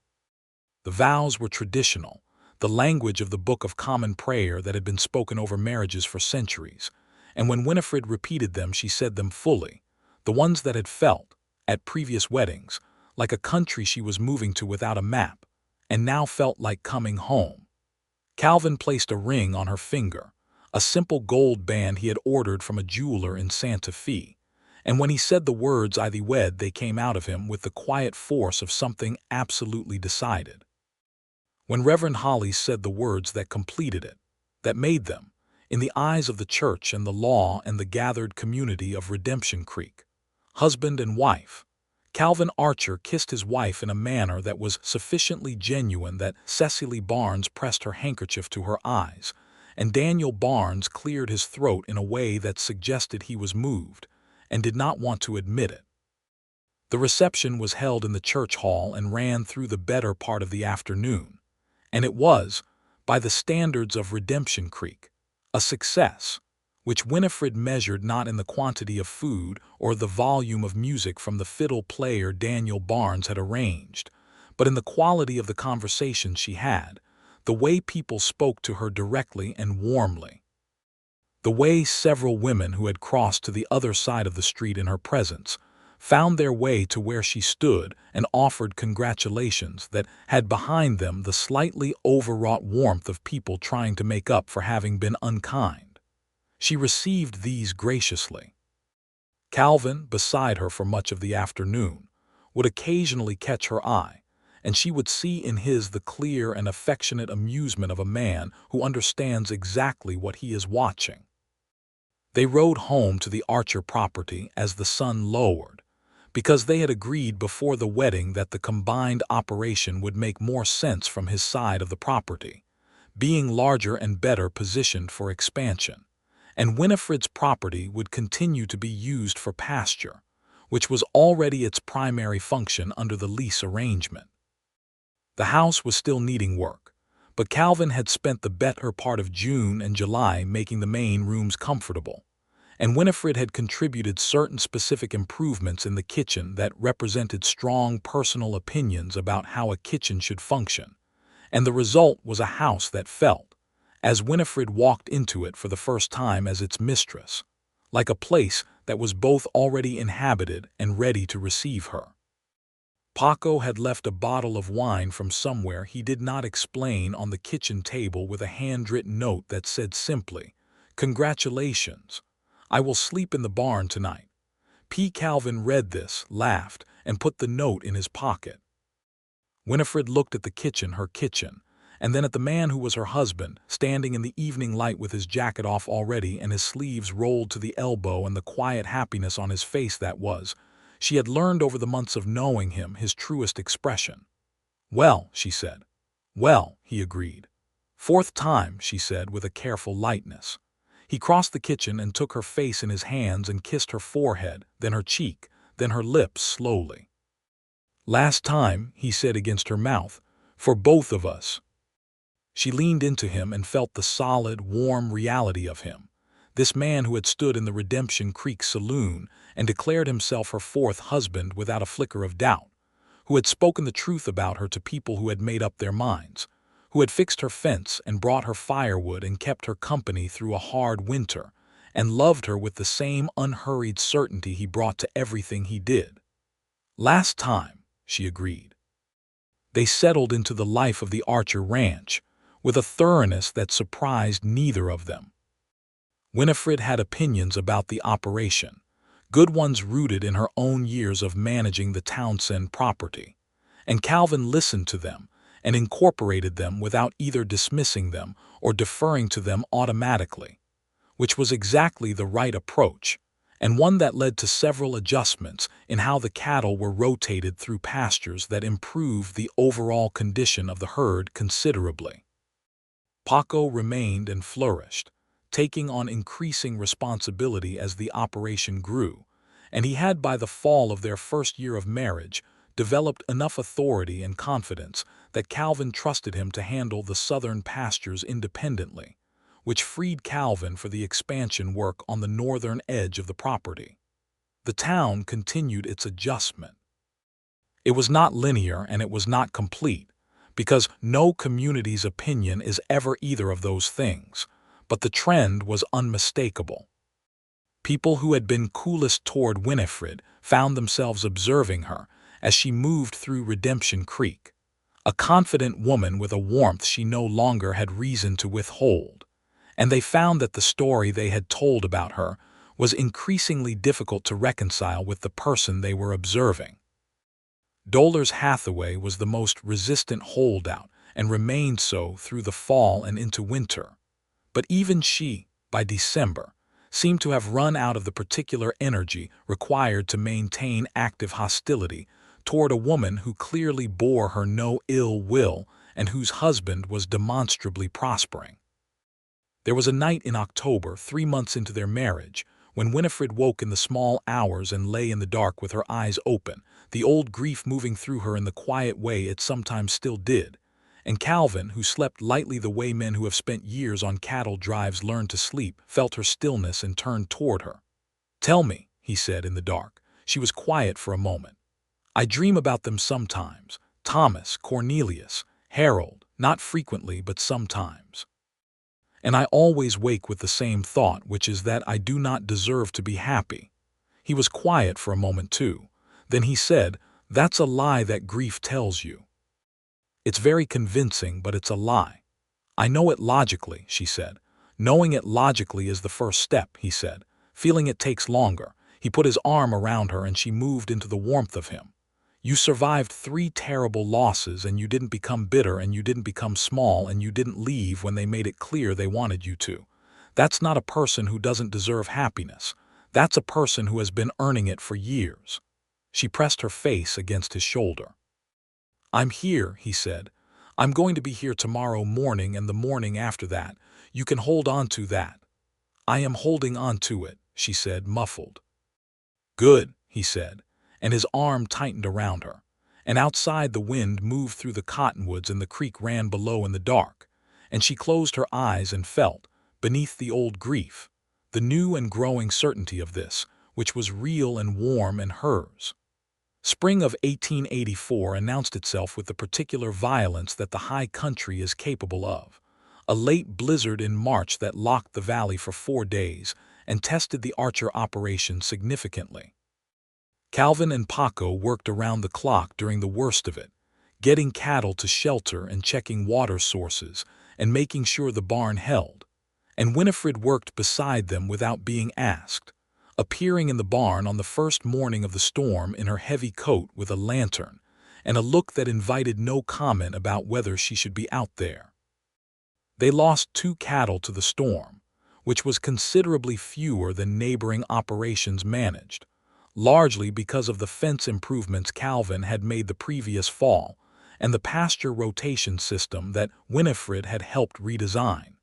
A: The vows were traditional, the language of the Book of Common Prayer that had been spoken over marriages for centuries, and when Winifred repeated them she said them fully, the ones that had felt, at previous weddings, like a country she was moving to without a map, and now felt like coming home. Calvin placed a ring on her finger, a simple gold band he had ordered from a jeweler in Santa Fe, and when he said the words "I thee wed," they came out of him with the quiet force of something absolutely decided. When Reverend Hollis said the words that completed it, that made them, in the eyes of the church and the law and the gathered community of Redemption Creek, husband and wife, Calvin Archer kissed his wife in a manner that was sufficiently genuine that Cecily Barnes pressed her handkerchief to her eyes, and Daniel Barnes cleared his throat in a way that suggested he was moved and did not want to admit it. The reception was held in the church hall and ran through the better part of the afternoon, and it was, by the standards of Redemption Creek, a success, which Winifred measured not in the quantity of food or the volume of music from the fiddle player Daniel Barnes had arranged, but in the quality of the conversation she had, the way people spoke to her directly and warmly. The way several women who had crossed to the other side of the street in her presence found their way to where she stood and offered congratulations that had behind them the slightly overwrought warmth of people trying to make up for having been unkind. She received these graciously. Calvin, beside her for much of the afternoon, would occasionally catch her eye, and she would see in his the clear and affectionate amusement of a man who understands exactly what he is watching. They rode home to the Archer property as the sun lowered, because they had agreed before the wedding that the combined operation would make more sense from his side of the property, being larger and better positioned for expansion, and Winifred's property would continue to be used for pasture, which was already its primary function under the lease arrangement. The house was still needing work, but Calvin had spent the better part of June and July making the main rooms comfortable, and Winifred had contributed certain specific improvements in the kitchen that represented strong personal opinions about how a kitchen should function, and the result was a house that felt, as Winifred walked into it for the first time as its mistress, like a place that was both already inhabited and ready to receive her. Paco had left a bottle of wine from somewhere he did not explain on the kitchen table with a handwritten note that said simply, "Congratulations. I will sleep in the barn tonight." P. Calvin read this, laughed, and put the note in his pocket. Winifred looked at the kitchen, her kitchen, and then at the man who was her husband, standing in the evening light with his jacket off already and his sleeves rolled to the elbow and the quiet happiness on his face that was, she had learned over the months of knowing him, his truest expression. "Well," she said. "Well," he agreed. "Fourth time," she said with a careful lightness. He crossed the kitchen and took her face in his hands and kissed her forehead, then her cheek, then her lips slowly. "Last time," he said against her mouth, "for both of us." She leaned into him and felt the solid, warm reality of him, this man who had stood in the Redemption Creek saloon and declared himself her fourth husband without a flicker of doubt, who had spoken the truth about her to people who had made up their minds, who had fixed her fence and brought her firewood and kept her company through a hard winter, and loved her with the same unhurried certainty he brought to everything he did. "Last time," she agreed. They settled into the life of the Archer Ranch, with a thoroughness that surprised neither of them. Winifred had opinions about the operation, good ones rooted in her own years of managing the Townsend property. And Calvin listened to them and incorporated them without either dismissing them or deferring to them automatically, which was exactly the right approach, and one that led to several adjustments in how the cattle were rotated through pastures that improved the overall condition of the herd considerably. Paco remained and flourished, taking on increasing responsibility as the operation grew, and he had by the fall of their first year of marriage developed enough authority and confidence that Calvin trusted him to handle the southern pastures independently, which freed Calvin for the expansion work on the northern edge of the property. The town continued its adjustment. It was not linear and it was not complete, because no community's opinion is ever either of those things, but the trend was unmistakable. People who had been coolest toward Winifred found themselves observing her as she moved through Redemption Creek, a confident woman with a warmth she no longer had reason to withhold, and they found that the story they had told about her was increasingly difficult to reconcile with the person they were observing. Dolores Hathaway was the most resistant holdout and remained so through the fall and into winter, but even she, by December, seemed to have run out of the particular energy required to maintain active hostility toward a woman who clearly bore her no ill will and whose husband was demonstrably prospering. There was a night in October, 3 months into their marriage, when Winifred woke in the small hours and lay in the dark with her eyes open, the old grief moving through her in the quiet way it sometimes still did, and Calvin, who slept lightly the way men who have spent years on cattle drives learn to sleep, felt her stillness and turned toward her. "Tell me," he said in the dark. She was quiet for a moment. "I dream about them sometimes. Thomas, Cornelius, Harold, not frequently but sometimes. And I always wake with the same thought, which is that I do not deserve to be happy." He was quiet for a moment too. Then he said, "That's a lie that grief tells you. It's very convincing, but it's a lie." "I know it logically," she said. "Knowing it logically is the first step," he said. "Feeling it takes longer." He put his arm around her and she moved into the warmth of him. "You survived 3 terrible losses and you didn't become bitter and you didn't become small and you didn't leave when they made it clear they wanted you to. That's not a person who doesn't deserve happiness. That's a person who has been earning it for years." She pressed her face against his shoulder. "I'm here," he said. "I'm going to be here tomorrow morning and the morning after that. You can hold on to that." "I am holding on to it," she said, muffled. "Good," he said, and his arm tightened around her. And outside the wind moved through the cottonwoods and the creek ran below in the dark, and she closed her eyes and felt, beneath the old grief, the new and growing certainty of this, which was real and warm and hers. Spring of 1884 announced itself with the particular violence that the high country is capable of. A late blizzard in March that locked the valley for 4 days and tested the Archer operation significantly. Calvin and Paco worked around the clock during the worst of it, getting cattle to shelter and checking water sources and making sure the barn held. And Winifred worked beside them without being asked, appearing in the barn on the first morning of the storm in her heavy coat with a lantern and a look that invited no comment about whether she should be out there. They lost 2 cattle to the storm, which was considerably fewer than neighboring operations managed, largely because of the fence improvements Calvin had made the previous fall and the pasture rotation system that Winifred had helped redesign.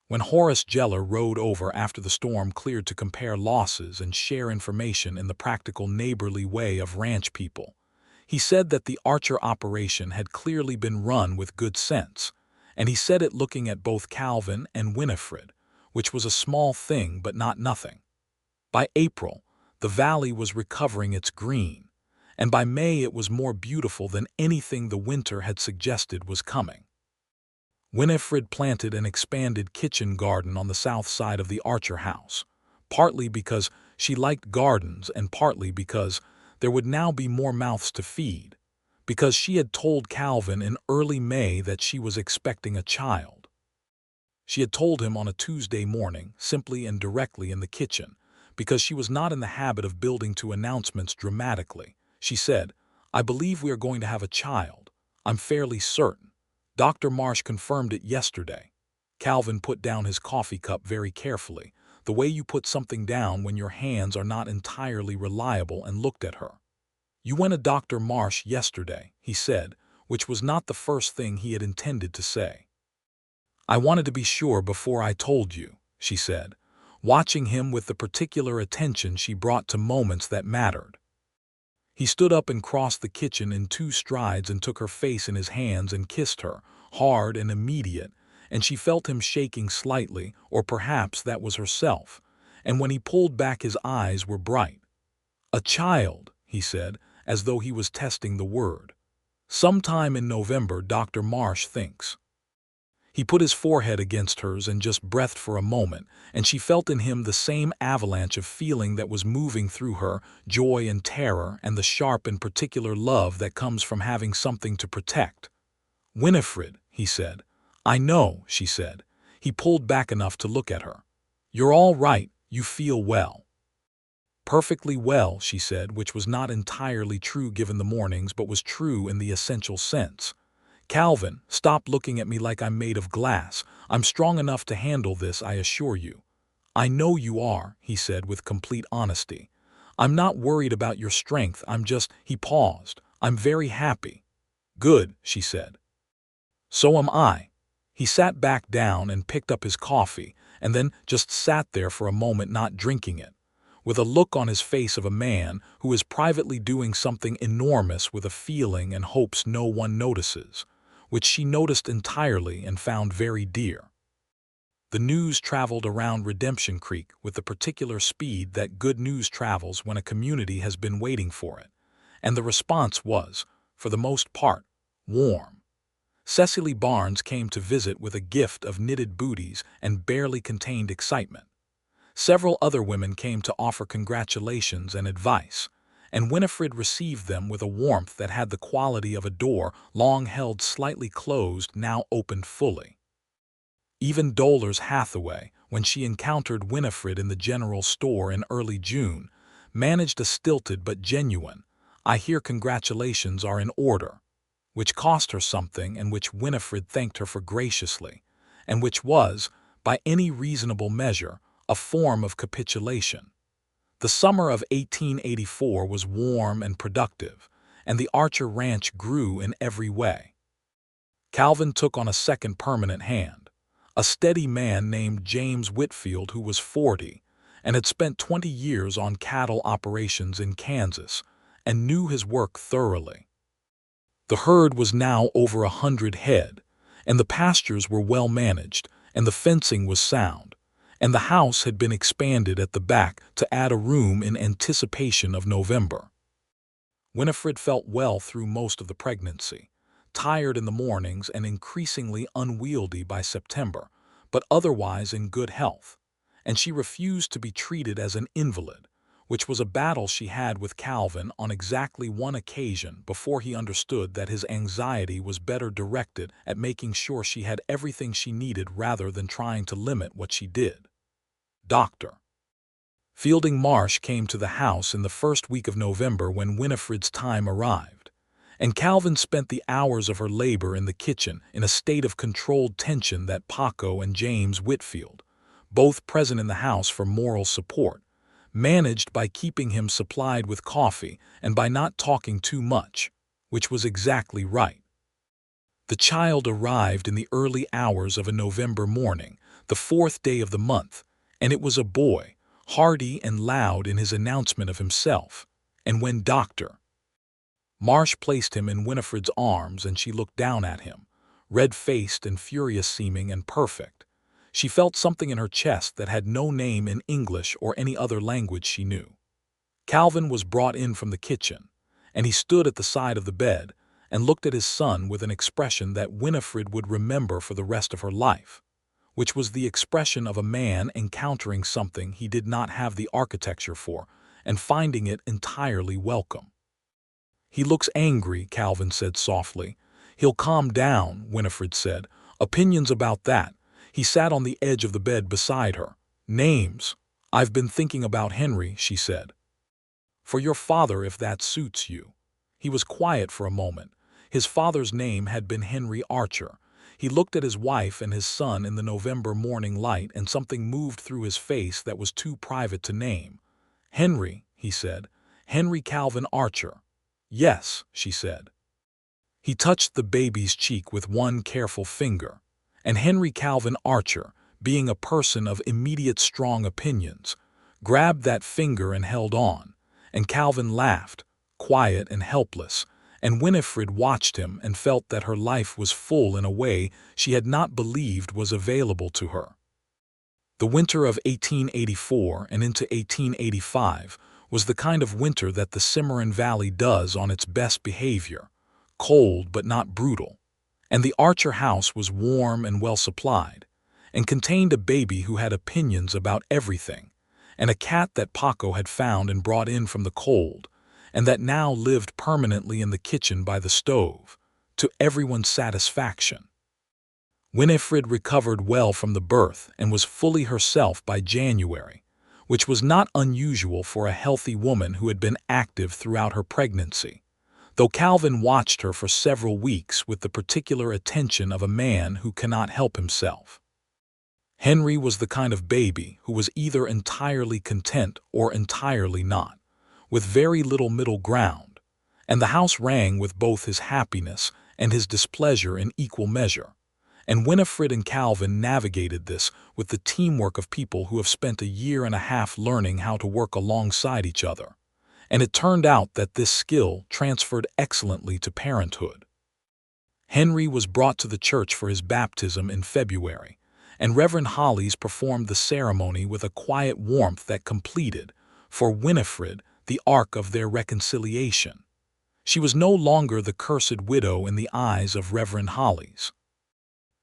A: When Horace Geller rode over after the storm cleared to compare losses and share information in the practical neighborly way of ranch people, he said that the Archer operation had clearly been run with good sense, and he said it looking at both Calvin and Winifred, which was a small thing but not nothing. By April, the valley was recovering its green, and by May it was more beautiful than anything the winter had suggested was coming. Winifred planted an expanded kitchen garden on the south side of the Archer house, partly because she liked gardens and partly because there would now be more mouths to feed, because she had told Calvin in early May that she was expecting a child. She had told him on a Tuesday morning, simply and directly in the kitchen, because she was not in the habit of building to announcements dramatically. She said, "I believe we are going to have a child. I'm fairly certain. Dr. Marsh confirmed it yesterday." Calvin put down his coffee cup very carefully, the way you put something down when your hands are not entirely reliable, and looked at her. "You went to Dr. Marsh yesterday," he said, which was not the first thing he had intended to say. "I wanted to be sure before I told you," she said, watching him with the particular attention she brought to moments that mattered. He stood up and crossed the kitchen in 2 strides and took her face in his hands and kissed her, hard and immediate, and she felt him shaking slightly, or perhaps that was herself, and when he pulled back his eyes were bright. "A child," he said, as though he was testing the word. "Sometime in November, Dr. Marsh thinks." He put his forehead against hers and just breathed for a moment, and she felt in him the same avalanche of feeling that was moving through her, joy and terror and the sharp and particular love that comes from having something to protect. "Winifred," he said. "I know," she said. He pulled back enough to look at her. "You're all right, you feel well." "Perfectly well," she said, which was not entirely true given the mornings, but was true in the essential sense. "Calvin, stop looking at me like I'm made of glass. I'm strong enough to handle this, I assure you." "I know you are," he said with complete honesty. "I'm not worried about your strength, He paused. "I'm very happy." "Good," she said. "So am I." He sat back down and picked up his coffee, and then just sat there for a moment not drinking it, with a look on his face of a man who is privately doing something enormous with a feeling and hopes no one notices, which she noticed entirely and found very dear. The news traveled around Redemption Creek with the particular speed that good news travels when a community has been waiting for it, and the response was, for the most part, warm. Cecily Barnes came to visit with a gift of knitted booties and barely contained excitement. Several other women came to offer congratulations and advice, and Winifred received them with a warmth that had the quality of a door long held slightly closed now opened fully. Even Dolores Hathaway, when she encountered Winifred in the general store in early June, managed a stilted but genuine, "I hear congratulations are in order," which cost her something and which Winifred thanked her for graciously, and which was, by any reasonable measure, a form of capitulation. The summer of 1884 was warm and productive, and the Archer Ranch grew in every way. Calvin took on a second permanent hand, a steady man named James Whitfield who was 40 and had spent 20 years on cattle operations in Kansas and knew his work thoroughly. The herd was now over 100 head, and the pastures were well managed, and the fencing was sound, and the house had been expanded at the back to add a room in anticipation of November. Winifred felt well through most of the pregnancy, tired in the mornings and increasingly unwieldy by September, but otherwise in good health, and she refused to be treated as an invalid, which was a battle she had with Calvin on exactly one occasion before he understood that his anxiety was better directed at making sure she had everything she needed rather than trying to limit what she did. Dr. Fielding Marsh came to the house in the first week of November when Winifred's time arrived, and Calvin spent the hours of her labor in the kitchen in a state of controlled tension that Paco and James Whitfield, both present in the house for moral support, managed by keeping him supplied with coffee and by not talking too much, which was exactly right. The child arrived in the early hours of a November morning, the 4th day of the month, and it was a boy, hearty and loud in his announcement of himself, and when Dr. Marsh placed him in Winifred's arms and she looked down at him, red-faced and furious-seeming and perfect, she felt something in her chest that had no name in English or any other language she knew. Calvin was brought in from the kitchen, and he stood at the side of the bed and looked at his son with an expression that Winifred would remember for the rest of her life, which was the expression of a man encountering something he did not have the architecture for and finding it entirely welcome. "He looks angry," Calvin said softly. "He'll calm down," Winifred said. "Opinions about that." He sat on the edge of the bed beside her. "Names. "I've been thinking about Henry," she said. "For your father, if that suits you." He was quiet for a moment. His father's name had been Henry Archer. He looked at his wife and his son in the November morning light, and something moved through his face that was too private to name. "Henry," he said. "Henry Calvin Archer." "Yes," she said. He touched the baby's cheek with one careful finger. And Henry Calvin Archer, being a person of immediate strong opinions, grabbed that finger and held on. And Calvin laughed, quiet and helpless, and Winifred watched him and felt that her life was full in a way she had not believed was available to her. The winter of 1884 and into 1885 was the kind of winter that the Cimarron Valley does on its best behavior, cold but not brutal. And the Archer house was warm and well supplied, and contained a baby who had opinions about everything, and a cat that Paco had found and brought in from the cold, and that now lived permanently in the kitchen by the stove, to everyone's satisfaction. Winifred recovered well from the birth and was fully herself by January, which was not unusual for a healthy woman who had been active throughout her pregnancy, though Calvin watched her for several weeks with the particular attention of a man who cannot help himself. Henry was the kind of baby who was either entirely content or entirely not, with very little middle ground, and the house rang with both his happiness and his displeasure in equal measure. And Winifred and Calvin navigated this with the teamwork of people who have spent a year and a half learning how to work alongside each other. And it turned out that this skill transferred excellently to parenthood. Henry was brought to the church for his baptism in February, and Reverend Hollis performed the ceremony with a quiet warmth that completed, for Winifred, the arc of their reconciliation. She was no longer the cursed widow in the eyes of Reverend Hollis.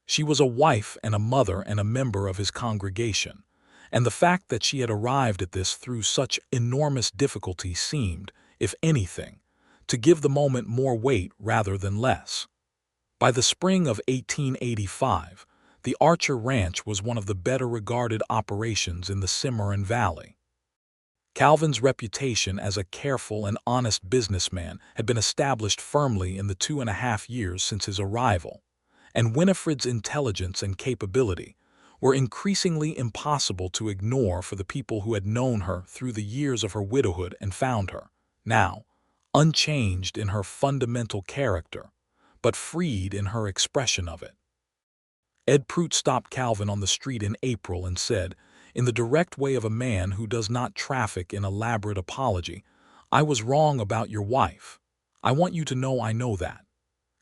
A: She was a wife and a mother and a member of his congregation, and the fact that she had arrived at this through such enormous difficulty seemed, if anything, to give the moment more weight rather than less. By the spring of 1885, the Archer Ranch was one of the better-regarded operations in the Cimarron Valley. Calvin's reputation as a careful and honest businessman had been established firmly in the 2.5 years since his arrival, and Winifred's intelligence and capability were increasingly impossible to ignore for the people who had known her through the years of her widowhood and found her, now, unchanged in her fundamental character, but freed in her expression of it. Ed Prout stopped Calvin on the street in April and said, in the direct way of a man who does not traffic in elaborate apology, "I was wrong about your wife. I want you to know I know that."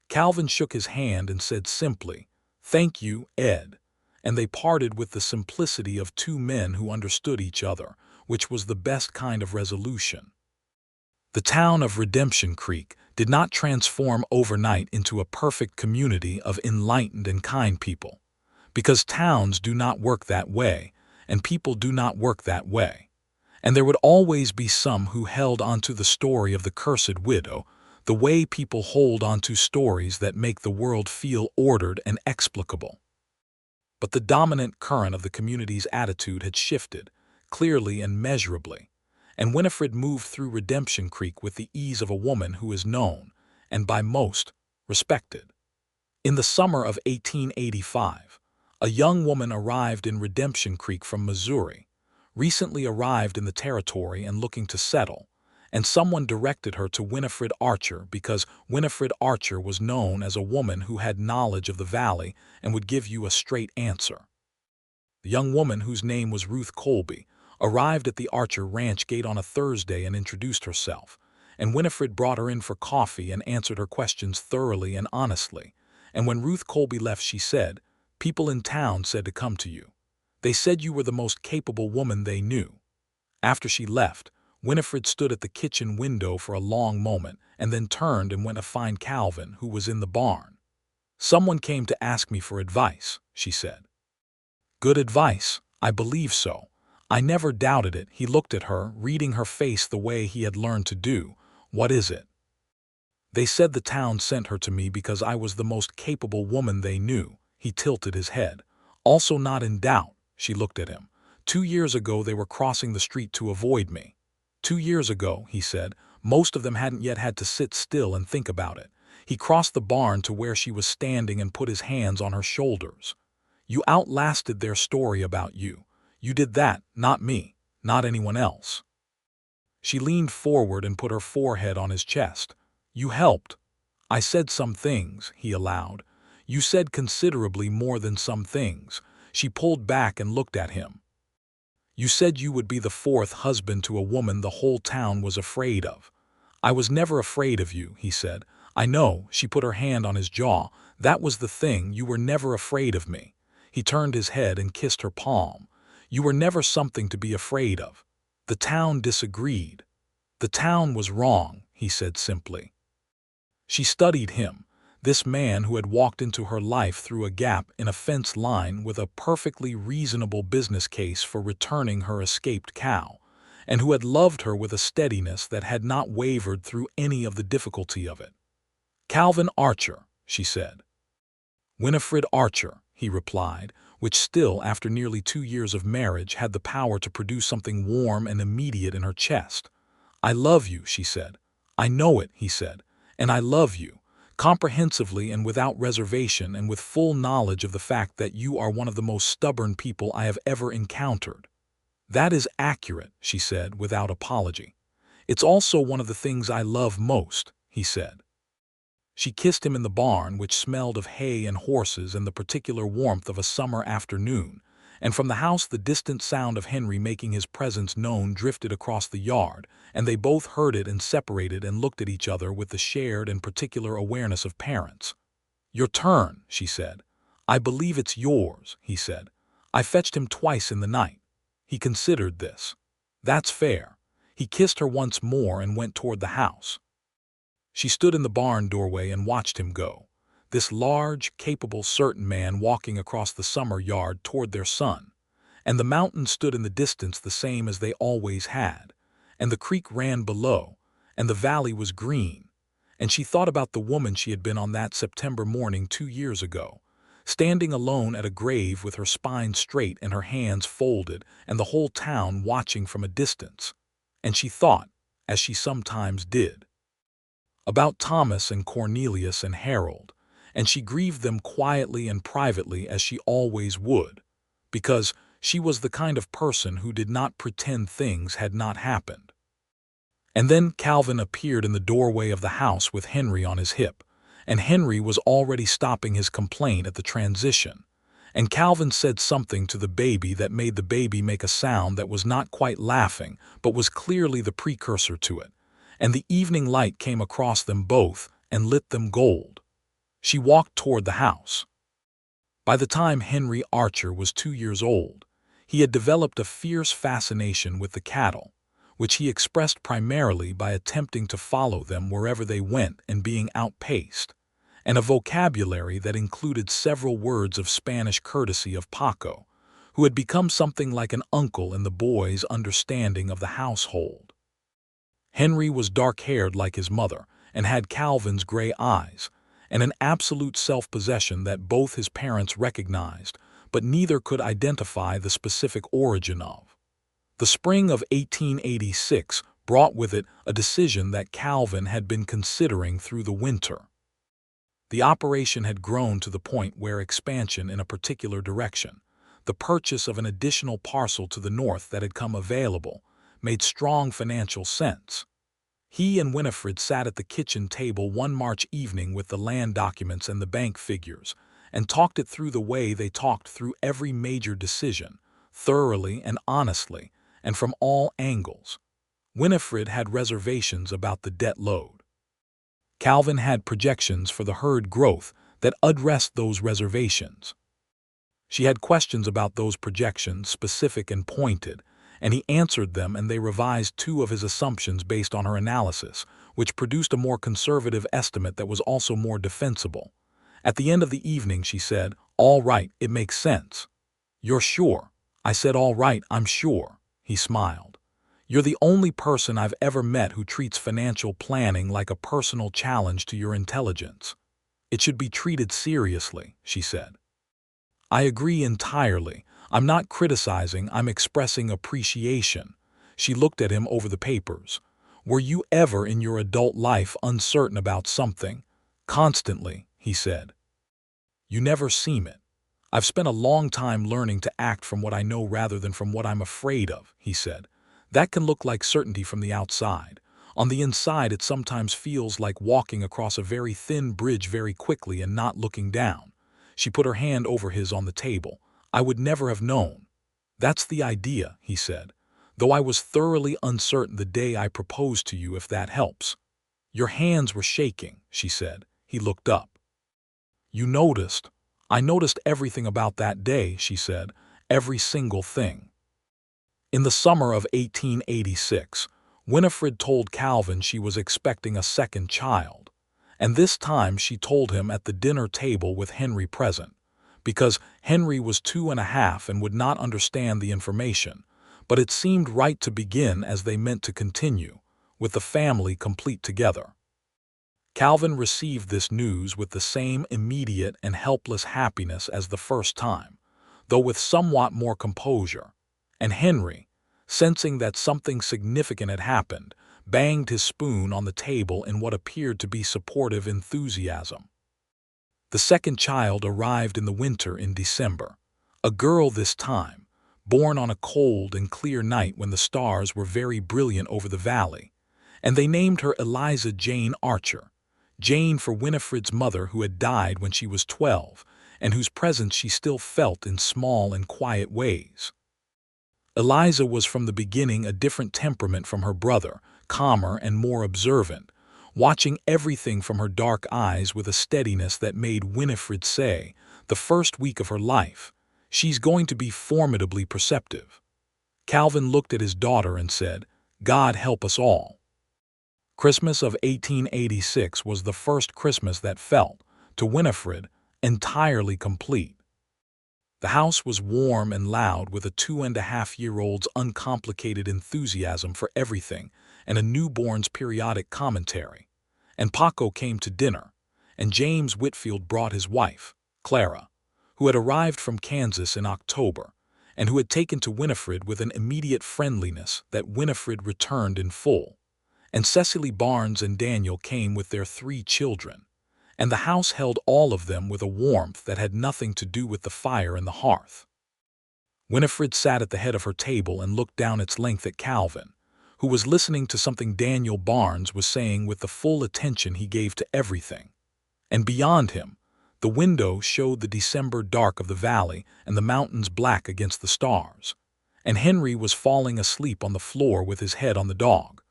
A: Calvin shook his hand and said simply, "Thank you, Ed," and they parted with the simplicity of two men who understood each other, which was the best kind of resolution. The town of Redemption Creek did not transform overnight into a perfect community of enlightened and kind people, because towns do not work that way, and people do not work that way. And there would always be some who held onto the story of the cursed widow, the way people hold onto stories that make the world feel ordered and explicable. But the dominant current of the community's attitude had shifted, clearly and measurably, and Winifred moved through Redemption Creek with the ease of a woman who is known, and by most, respected. In the summer of 1885, a young woman arrived in Redemption Creek from Missouri, recently arrived in the territory and looking to settle, and someone directed her to Winifred Archer because Winifred Archer was known as a woman who had knowledge of the valley and would give you a straight answer. The young woman, whose name was Ruth Colby, arrived at the Archer Ranch gate on a Thursday and introduced herself, and Winifred brought her in for coffee and answered her questions thoroughly and honestly. And when Ruth Colby left, she said, "People in town said to come to you. They said you were the most capable woman they knew." After she left, Winifred stood at the kitchen window for a long moment and then turned and went to find Calvin, who was in the barn. "Someone came to ask me for advice," she said. "Good advice, I believe so. I never doubted it." He looked at her, reading her face the way he had learned to do. "What is it?" "They said the town sent her to me because I was the most capable woman they knew." He tilted his head. Also not in doubt, she looked at him. 2 years ago they were crossing the street to avoid me. 2 years ago, he said, most of them hadn't yet had to sit still and think about it. He crossed the barn to where she was standing and put his hands on her shoulders. You outlasted their story about you. You did that, not me, not anyone else. She leaned forward and put her forehead on his chest. You helped. I said some things, he allowed. You said considerably more than some things. She pulled back and looked at him. You said you would be the fourth husband to a woman the whole town was afraid of. I was never afraid of you, he said. I know, she put her hand on his jaw. That was the thing, you were never afraid of me. He turned his head and kissed her palm. You were never something to be afraid of. The town disagreed. The town was wrong, he said simply. She studied him, this man who had walked into her life through a gap in a fence line with a perfectly reasonable business case for returning her escaped cow, and who had loved her with a steadiness that had not wavered through any of the difficulty of it. Calvin Archer, she said. Winifred Archer, he replied, which still, after nearly 2 years of marriage, had the power to produce something warm and immediate in her chest. I love you, she said. I know it, he said, and I love you, comprehensively and without reservation and with full knowledge of the fact that you are one of the most stubborn people I have ever encountered. That is accurate, she said, without apology. It's also one of the things I love most, he said. She kissed him in the barn, which smelled of hay and horses and the particular warmth of a summer afternoon, and from the house the distant sound of Henry making his presence known drifted across the yard, and they both heard it and separated and looked at each other with the shared and particular awareness of parents. Your turn, she said. I believe it's yours, he said. I fetched him twice in the night. He considered this. That's fair. He kissed her once more and went toward the house. She stood in the barn doorway and watched him go, this large, capable, certain man walking across the summer yard toward their son. And the mountains stood in the distance the same as they always had, and the creek ran below, and the valley was green. And she thought about the woman she had been on that September morning 2 years ago, standing alone at a grave with her spine straight and her hands folded and the whole town watching from a distance. And she thought, as she sometimes did, about Thomas and Cornelius and Harold, and she grieved them quietly and privately as she always would, because she was the kind of person who did not pretend things had not happened. And then Calvin appeared in the doorway of the house with Henry on his hip, and Henry was already stopping his complaint at the transition, and Calvin said something to the baby that made the baby make a sound that was not quite laughing but was clearly the precursor to it, and the evening light came across them both and lit them gold. She walked toward the house. By the time Henry Archer was 2 years old, he had developed a fierce fascination with the cattle, which he expressed primarily by attempting to follow them wherever they went and being outpaced, and a vocabulary that included several words of Spanish courtesy of Paco, who had become something like an uncle in the boy's understanding of the household. Henry was dark-haired like his mother and had Calvin's gray eyes, and an absolute self-possession that both his parents recognized, but neither could identify the specific origin of. The spring of 1886 brought with it a decision that Calvin had been considering through the winter. The operation had grown to the point where expansion in a particular direction, the purchase of an additional parcel to the north that had come available, made strong financial sense. He and Winifred sat at the kitchen table one March evening with the land documents and the bank figures, and talked it through the way they talked through every major decision, thoroughly and honestly, and from all angles. Winifred had reservations about the debt load. Calvin had projections for the herd growth that addressed those reservations. She had questions about those projections, specific and pointed, and he answered them, and they revised 2 of his assumptions based on her analysis, which produced a more conservative estimate that was also more defensible. At the end of the evening she said, "All right, it makes sense." "You're sure?" I said, "All right, I'm sure." He smiled. "You're the only person I've ever met who treats financial planning like a personal challenge to your intelligence. It should be treated seriously," she said. "I agree entirely. I'm not criticizing, I'm expressing appreciation. She looked at him over the papers. Were you ever in your adult life uncertain about something? Constantly, he said. You never seem it. I've spent a long time learning to act from what I know rather than from what I'm afraid of, he said. That can look like certainty from the outside. On the inside, it sometimes feels like walking across a very thin bridge very quickly and not looking down. She put her hand over his on the table. I would never have known. That's the idea, he said. Though I was thoroughly uncertain the day I proposed to you, if that helps. Your hands were shaking, she said. He looked up. You noticed. I noticed everything about that day, she said. Every single thing. In the summer of 1886, Winifred told Calvin she was expecting a second child. And this time she told him at the dinner table with Henry present, because Henry was 2.5 and would not understand the information, but it seemed right to begin as they meant to continue, with the family complete together. Calvin received this news with the same immediate and helpless happiness as the first time, though with somewhat more composure, and Henry, sensing that something significant had happened, banged his spoon on the table in what appeared to be supportive enthusiasm. The second child arrived in the winter in December, a girl this time, born on a cold and clear night when the stars were very brilliant over the valley, and they named her Eliza Jane Archer, Jane for Winifred's mother who had died when she was 12, and whose presence she still felt in small and quiet ways. Eliza was from the beginning a different temperament from her brother, calmer and more observant, watching everything from her dark eyes with a steadiness that made Winifred say, the first week of her life, she's going to be formidably perceptive. Calvin looked at his daughter and said, God help us all. Christmas of 1886 was the first Christmas that felt, to Winifred, entirely complete. The house was warm and loud with a 2.5-year-old's uncomplicated enthusiasm for everything and a newborn's periodic commentary. And Paco came to dinner, and James Whitfield brought his wife, Clara, who had arrived from Kansas in October, and who had taken to Winifred with an immediate friendliness that Winifred returned in full. And Cecily Barnes and Daniel came with their 3 children, and the house held all of them with a warmth that had nothing to do with the fire and the hearth. Winifred sat at the head of her table and looked down its length at Calvin, who was listening to something Daniel Barnes was saying with the full attention he gave to everything. And beyond him, the window showed the December dark of the valley and the mountains black against the stars. And Henry was falling asleep on the floor with his head on the dog,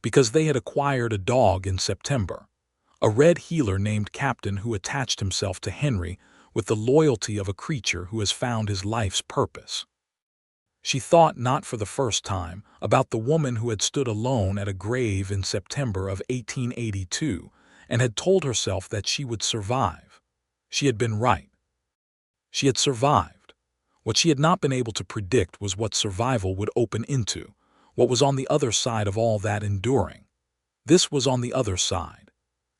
A: because they had acquired a dog in September, a red heeler named Captain who attached himself to Henry with the loyalty of a creature who has found his life's purpose. She thought, not for the first time, about the woman who had stood alone at a grave in September of 1882 and had told herself that she would survive. She had been right. She had survived. What she had not been able to predict was what survival would open into, what was on the other side of all that enduring. This was on the other side.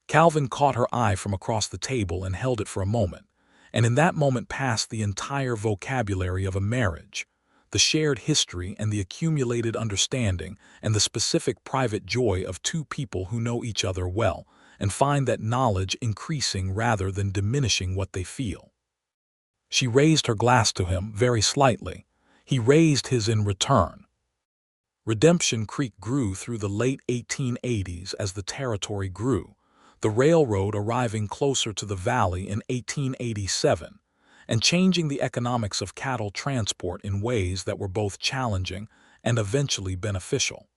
A: Calvin caught her eye from across the table and held it for a moment, and in that moment passed the entire vocabulary of a marriage, the shared history and the accumulated understanding and the specific private joy of 2 people who know each other well and find that knowledge increasing rather than diminishing what they feel. She raised her glass to him very slightly. He raised his in return. Redemption Creek grew through the late 1880s as the territory grew, the railroad arriving closer to the valley in 1887, and changing the economics of cattle transport in ways that were both challenging and eventually beneficial.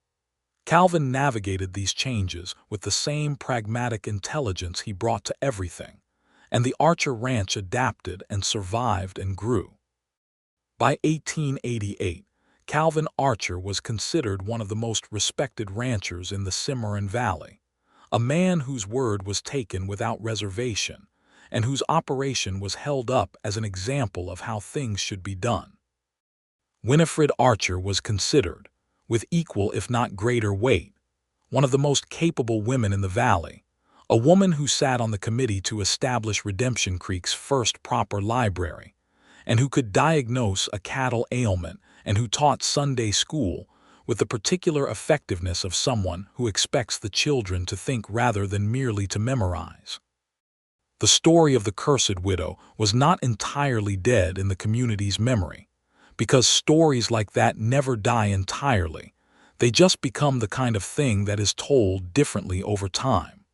A: Calvin navigated these changes with the same pragmatic intelligence he brought to everything, and the Archer Ranch adapted and survived and grew. By 1888, Calvin Archer was considered one of the most respected ranchers in the Cimarron Valley, a man whose word was taken without reservation and whose operation was held up as an example of how things should be done. Winifred Archer was considered, with equal if not greater weight, one of the most capable women in the valley, a woman who sat on the committee to establish Redemption Creek's first proper library, and who could diagnose a cattle ailment, and who taught Sunday school with the particular effectiveness of someone who expects the children to think rather than merely to memorize. The story of the cursed widow was not entirely dead in the community's memory, because stories like that never die entirely. They just become the kind of thing that is told differently over time.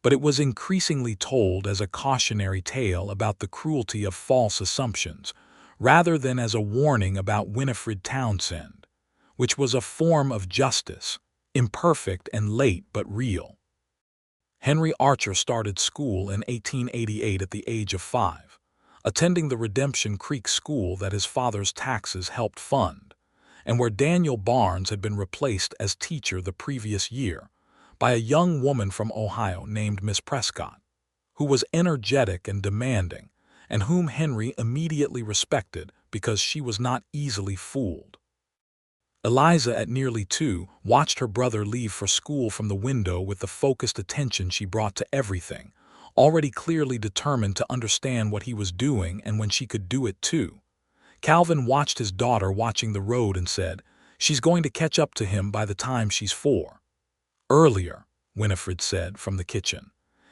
A: But it was increasingly told as a cautionary tale about the cruelty of false assumptions, rather than as a warning about Winifred Townsend, which was a form of justice, imperfect and late but real. Henry Archer started school in 1888 at the age of 5, attending the Redemption Creek school that his father's taxes helped fund, and where Daniel Barnes had been replaced as teacher the previous year by a young woman from Ohio named Miss Prescott, who was energetic and demanding, and whom Henry immediately respected because she was not easily fooled. Eliza, at nearly 2, watched her brother leave for school from the window with the focused attention she brought to everything, already clearly determined to understand what he was doing and when she could do it too. Calvin watched his daughter watching the road and said, "She's going to catch up to him by the time she's 4. Earlier, Winifred said from the kitchen.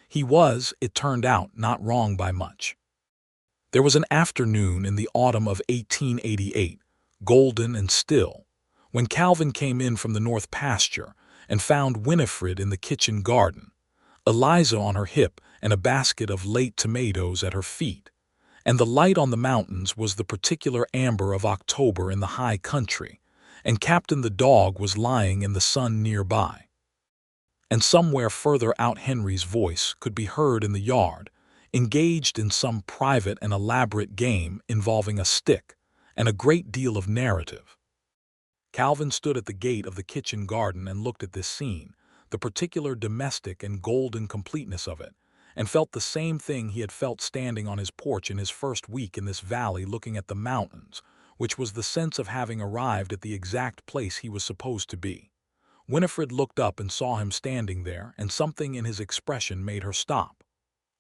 A: He was, it turned out, not wrong by much. There was an afternoon in the autumn of 1888, golden and still, when Calvin came in from the north pasture and found Winifred in the kitchen garden, Eliza on her hip and a basket of late tomatoes at her feet, and the light on the mountains was the particular amber of October in the high country, and Captain the dog was lying in the sun nearby. And somewhere further out Henry's voice could be heard in the yard, engaged in some private and elaborate game involving a stick and a great deal of narrative. Calvin stood at the gate of the kitchen garden and looked at this scene, the particular domestic and golden completeness of it, and felt the same thing he had felt standing on his porch in his first week in this valley looking at the mountains, which was the sense of having arrived at the exact place he was supposed to be. Winifred looked up and saw him standing there, and something in his expression made her stop.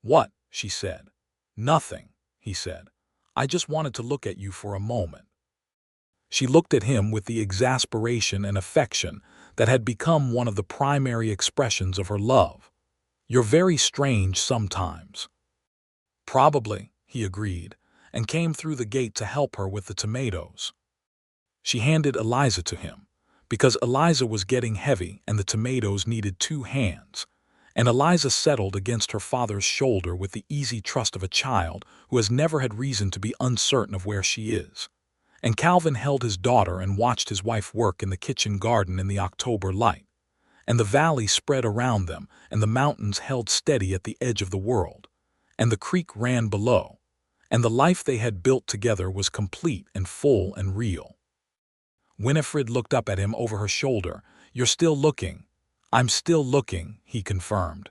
A: "What?" she said. "Nothing," he said. "I just wanted to look at you for a moment." She looked at him with the exasperation and affection that had become one of the primary expressions of her love. "You're very strange sometimes." "Probably," he agreed, and came through the gate to help her with the tomatoes. She handed Eliza to him, because Eliza was getting heavy and the tomatoes needed 2 hands, and Eliza settled against her father's shoulder with the easy trust of a child who has never had reason to be uncertain of where she is. And Calvin held his daughter and watched his wife work in the kitchen garden in the October light, and the valley spread around them, and the mountains held steady at the edge of the world, and the creek ran below, and the life they had built together was complete and full and real. Winifred looked up at him over her shoulder. "You're still looking." "I'm still looking," he confirmed.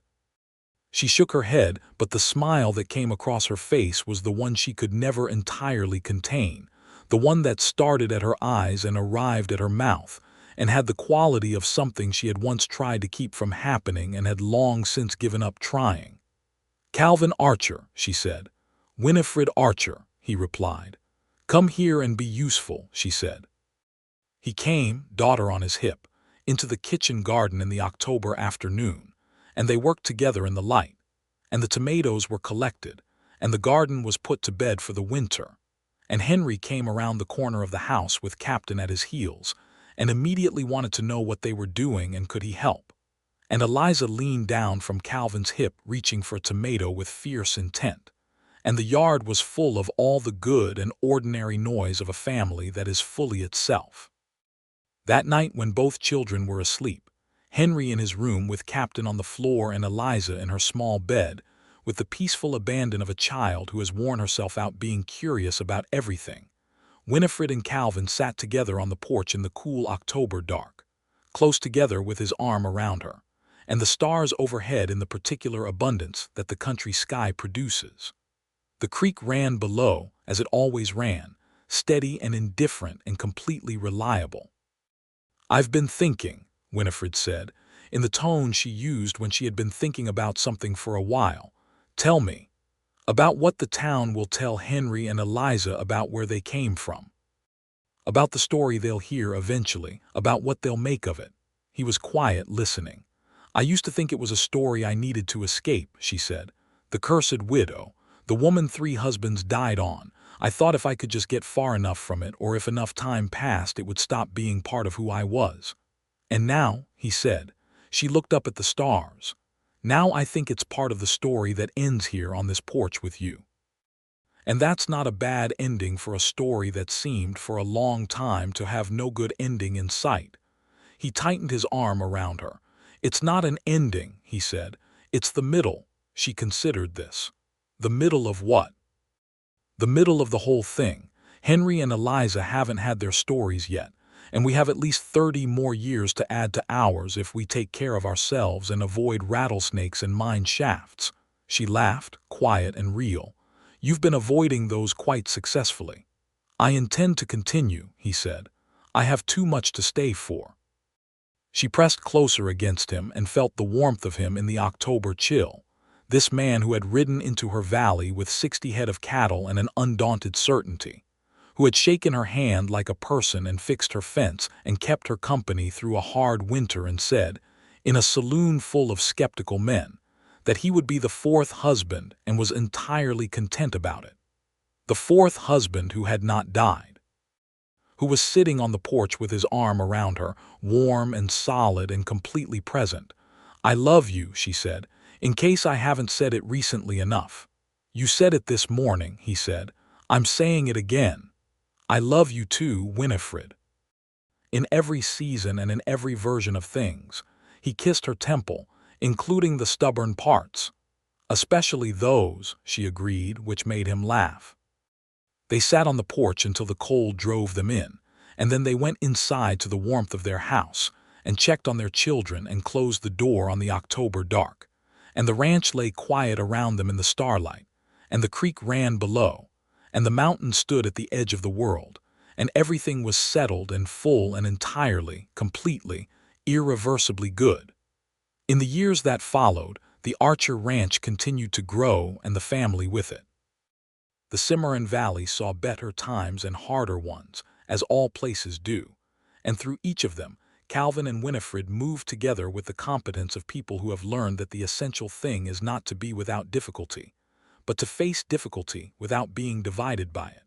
A: She shook her head, but the smile that came across her face was the one she could never entirely contain, the one that started at her eyes and arrived at her mouth, and had the quality of something she had once tried to keep from happening and had long since given up trying. "Calvin Archer," she said. "Winifred Archer," he replied. "Come here and be useful," she said. He came, daughter on his hip, into the kitchen garden in the October afternoon, and they worked together in the light, and the tomatoes were collected, and the garden was put to bed for the winter, and Henry came around the corner of the house with Captain at his heels, and immediately wanted to know what they were doing and could he help. And Eliza leaned down from Calvin's hip reaching for a tomato with fierce intent, and the yard was full of all the good and ordinary noise of a family that is fully itself. That night when both children were asleep, Henry in his room with Captain on the floor and Eliza in her small bed, with the peaceful abandon of a child who has worn herself out being curious about everything, Winifred and Calvin sat together on the porch in the cool October dark, close together with his arm around her, and the stars overhead in the particular abundance that the country sky produces. The creek ran below, as it always ran, steady and indifferent and completely reliable. "I've been thinking," Winifred said, in the tone she used when she had been thinking about something for a while. "Tell me, About what the town will tell Henry and Eliza about where they came from. About the story they'll hear eventually, about what they'll make of it. He was quiet, listening. I used to think it was a story I needed to escape, she said. The cursed widow, the woman 3 husbands died on. I thought if I could just get far enough from it, or if enough time passed, it would stop being part of who I was. And now, he said, she looked up at the stars. Now I think it's part of the story that ends here on this porch with you. And that's not a bad ending for a story that seemed for a long time to have no good ending in sight. He tightened his arm around her. It's not an ending, he said. It's the middle. She considered this. The middle of what? The middle of the whole thing. Henry and Eliza haven't had their stories yet, and we have at least 30 more years to add to ours if we take care of ourselves and avoid rattlesnakes and mine shafts. She laughed, quiet and real. You've been avoiding those quite successfully. I intend to continue, he said. I have too much to stay for. She pressed closer against him and felt the warmth of him in the October chill. This man who had ridden into her valley with 60 head of cattle and an undaunted certainty, who had shaken her hand like a person and fixed her fence and kept her company through a hard winter and said, in a saloon full of skeptical men, that he would be the 4th husband and was entirely content about it. The 4th husband who had not died, who was sitting on the porch with his arm around her, warm and solid and completely present. I love you, she said, in case I haven't said it recently enough. You said it this morning, he said. I'm saying it again. I love you too, Winifred. In every season and in every version of things, he kissed her temple, including the stubborn parts. Especially those, she agreed, which made him laugh. They sat on the porch until the cold drove them in, and then they went inside to the warmth of their house and checked on their children and closed the door on the October dark. And the ranch lay quiet around them in the starlight, and the creek ran below, and the mountain stood at the edge of the world, and everything was settled and full and entirely, completely, irreversibly good. In the years that followed, the Archer Ranch continued to grow and the family with it. The Cimarron Valley saw better times and harder ones, as all places do, and through each of them, Calvin and Winifred moved together with the competence of people who have learned that the essential thing is not to be without difficulty, but to face difficulty without being divided by it.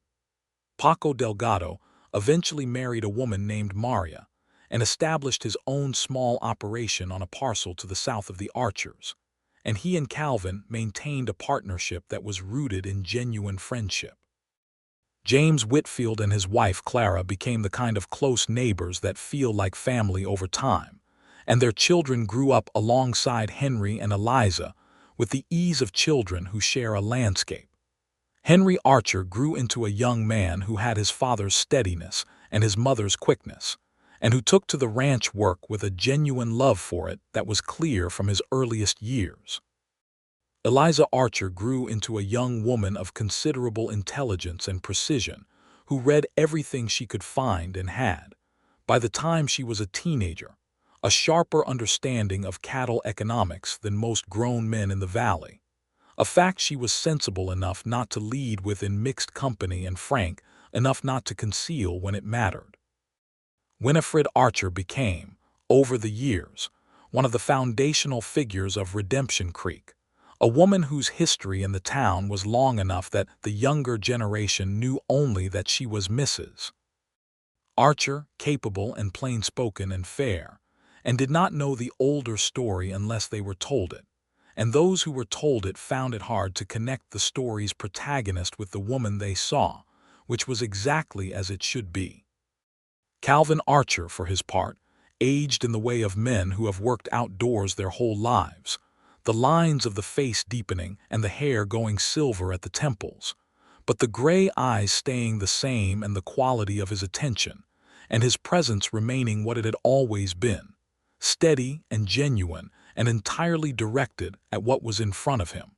A: Paco Delgado eventually married a woman named Maria and established his own small operation on a parcel to the south of the Archers, and he and Calvin maintained a partnership that was rooted in genuine friendship. James Whitfield and his wife Clara became the kind of close neighbors that feel like family over time, and their children grew up alongside Henry and Eliza with the ease of children who share a landscape. Henry Archer grew into a young man who had his father's steadiness and his mother's quickness, and who took to the ranch work with a genuine love for it that was clear from his earliest years. Eliza Archer grew into a young woman of considerable intelligence and precision, who read everything she could find and had, by the time she was a teenager, a sharper understanding of cattle economics than most grown men in the valley, a fact she was sensible enough not to lead with in mixed company and frank enough not to conceal when it mattered. Winifred Archer became, over the years, one of the foundational figures of Redemption Creek, a woman whose history in the town was long enough that the younger generation knew only that she was Mrs. Archer, capable and plain-spoken and fair, and did not know the older story unless they were told it, and those who were told it found it hard to connect the story's protagonist with the woman they saw, which was exactly as it should be. Calvin Archer, for his part, aged in the way of men who have worked outdoors their whole lives, the lines of the face deepening and the hair going silver at the temples, but the gray eyes staying the same and the quality of his attention, and his presence remaining what it had always been, steady and genuine and entirely directed at what was in front of him.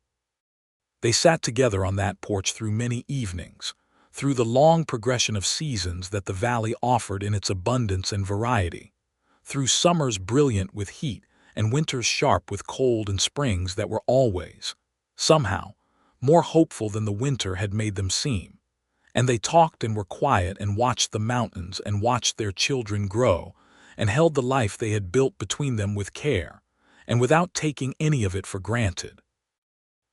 A: They sat together on that porch through many evenings, through the long progression of seasons that the valley offered in its abundance and variety, through summers brilliant with heat and winters sharp with cold and springs that were always, somehow, more hopeful than the winter had made them seem. And they talked and were quiet and watched the mountains and watched their children grow and held the life they had built between them with care and without taking any of it for granted.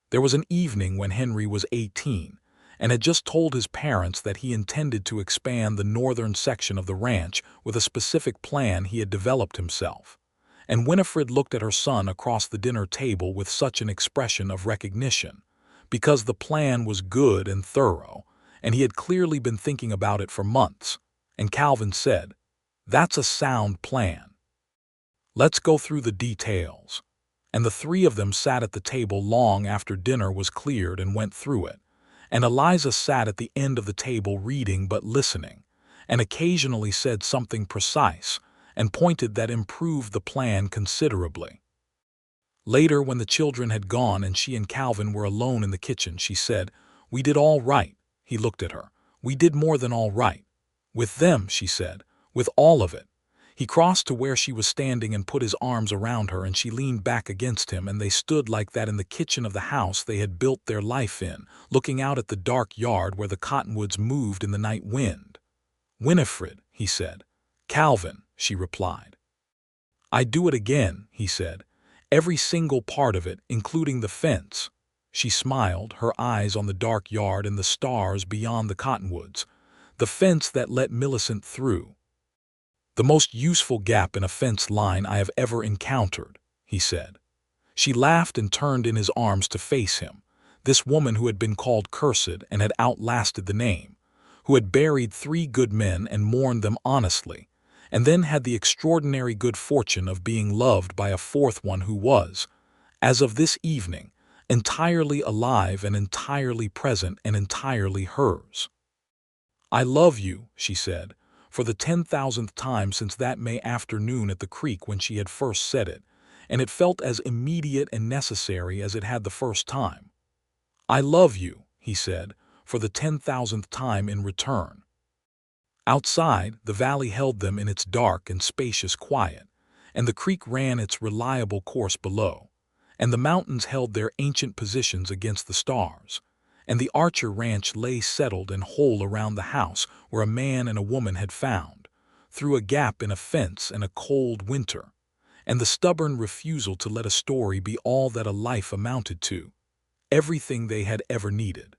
A: There was an evening when Henry was 18 and had just told his parents that he intended to expand the northern section of the ranch with a specific plan he had developed himself. And Winifred looked at her son across the dinner table with such an expression of recognition, because the plan was good and thorough, and he had clearly been thinking about it for months. And Calvin said, "That's a sound plan. Let's go through the details." And the three of them sat at the table long after dinner was cleared and went through it. And Eliza sat at the end of the table reading but listening, and occasionally said something precise and pointed that improved the plan considerably. Later, when the children had gone and she and Calvin were alone in the kitchen, she said, "We did all right." He looked at her. "We did more than all right. With them," she said, "with all of it." He crossed to where she was standing and put his arms around her, and she leaned back against him, and they stood like that in the kitchen of the house they had built their life in, looking out at the dark yard where the cottonwoods moved in the night wind. "Winifred," he said. "Calvin," she replied. "I'd do it again," he said. "Every single part of it, including the fence." She smiled, her eyes on the dark yard and the stars beyond the cottonwoods. "The fence that let Millicent through. The most useful gap in a fence line I have ever encountered," he said. She laughed and turned in his arms to face him, this woman who had been called cursed and had outlasted the name, who had buried 3 good men and mourned them honestly, and then had the extraordinary good fortune of being loved by a 4th one who was, as of this evening, entirely alive and entirely present and entirely hers. "I love you," she said, for the 10,000th time since that May afternoon at the creek when she had first said it, and it felt as immediate and necessary as it had the first time. "I love you," he said, for the 10,000th time in return. Outside, the valley held them in its dark and spacious quiet, and the creek ran its reliable course below, and the mountains held their ancient positions against the stars, and the Archer ranch lay settled and whole around the house where a man and a woman had found, through a gap in a fence and a cold winter, and the stubborn refusal to let a story be all that a life amounted to, everything they had ever needed.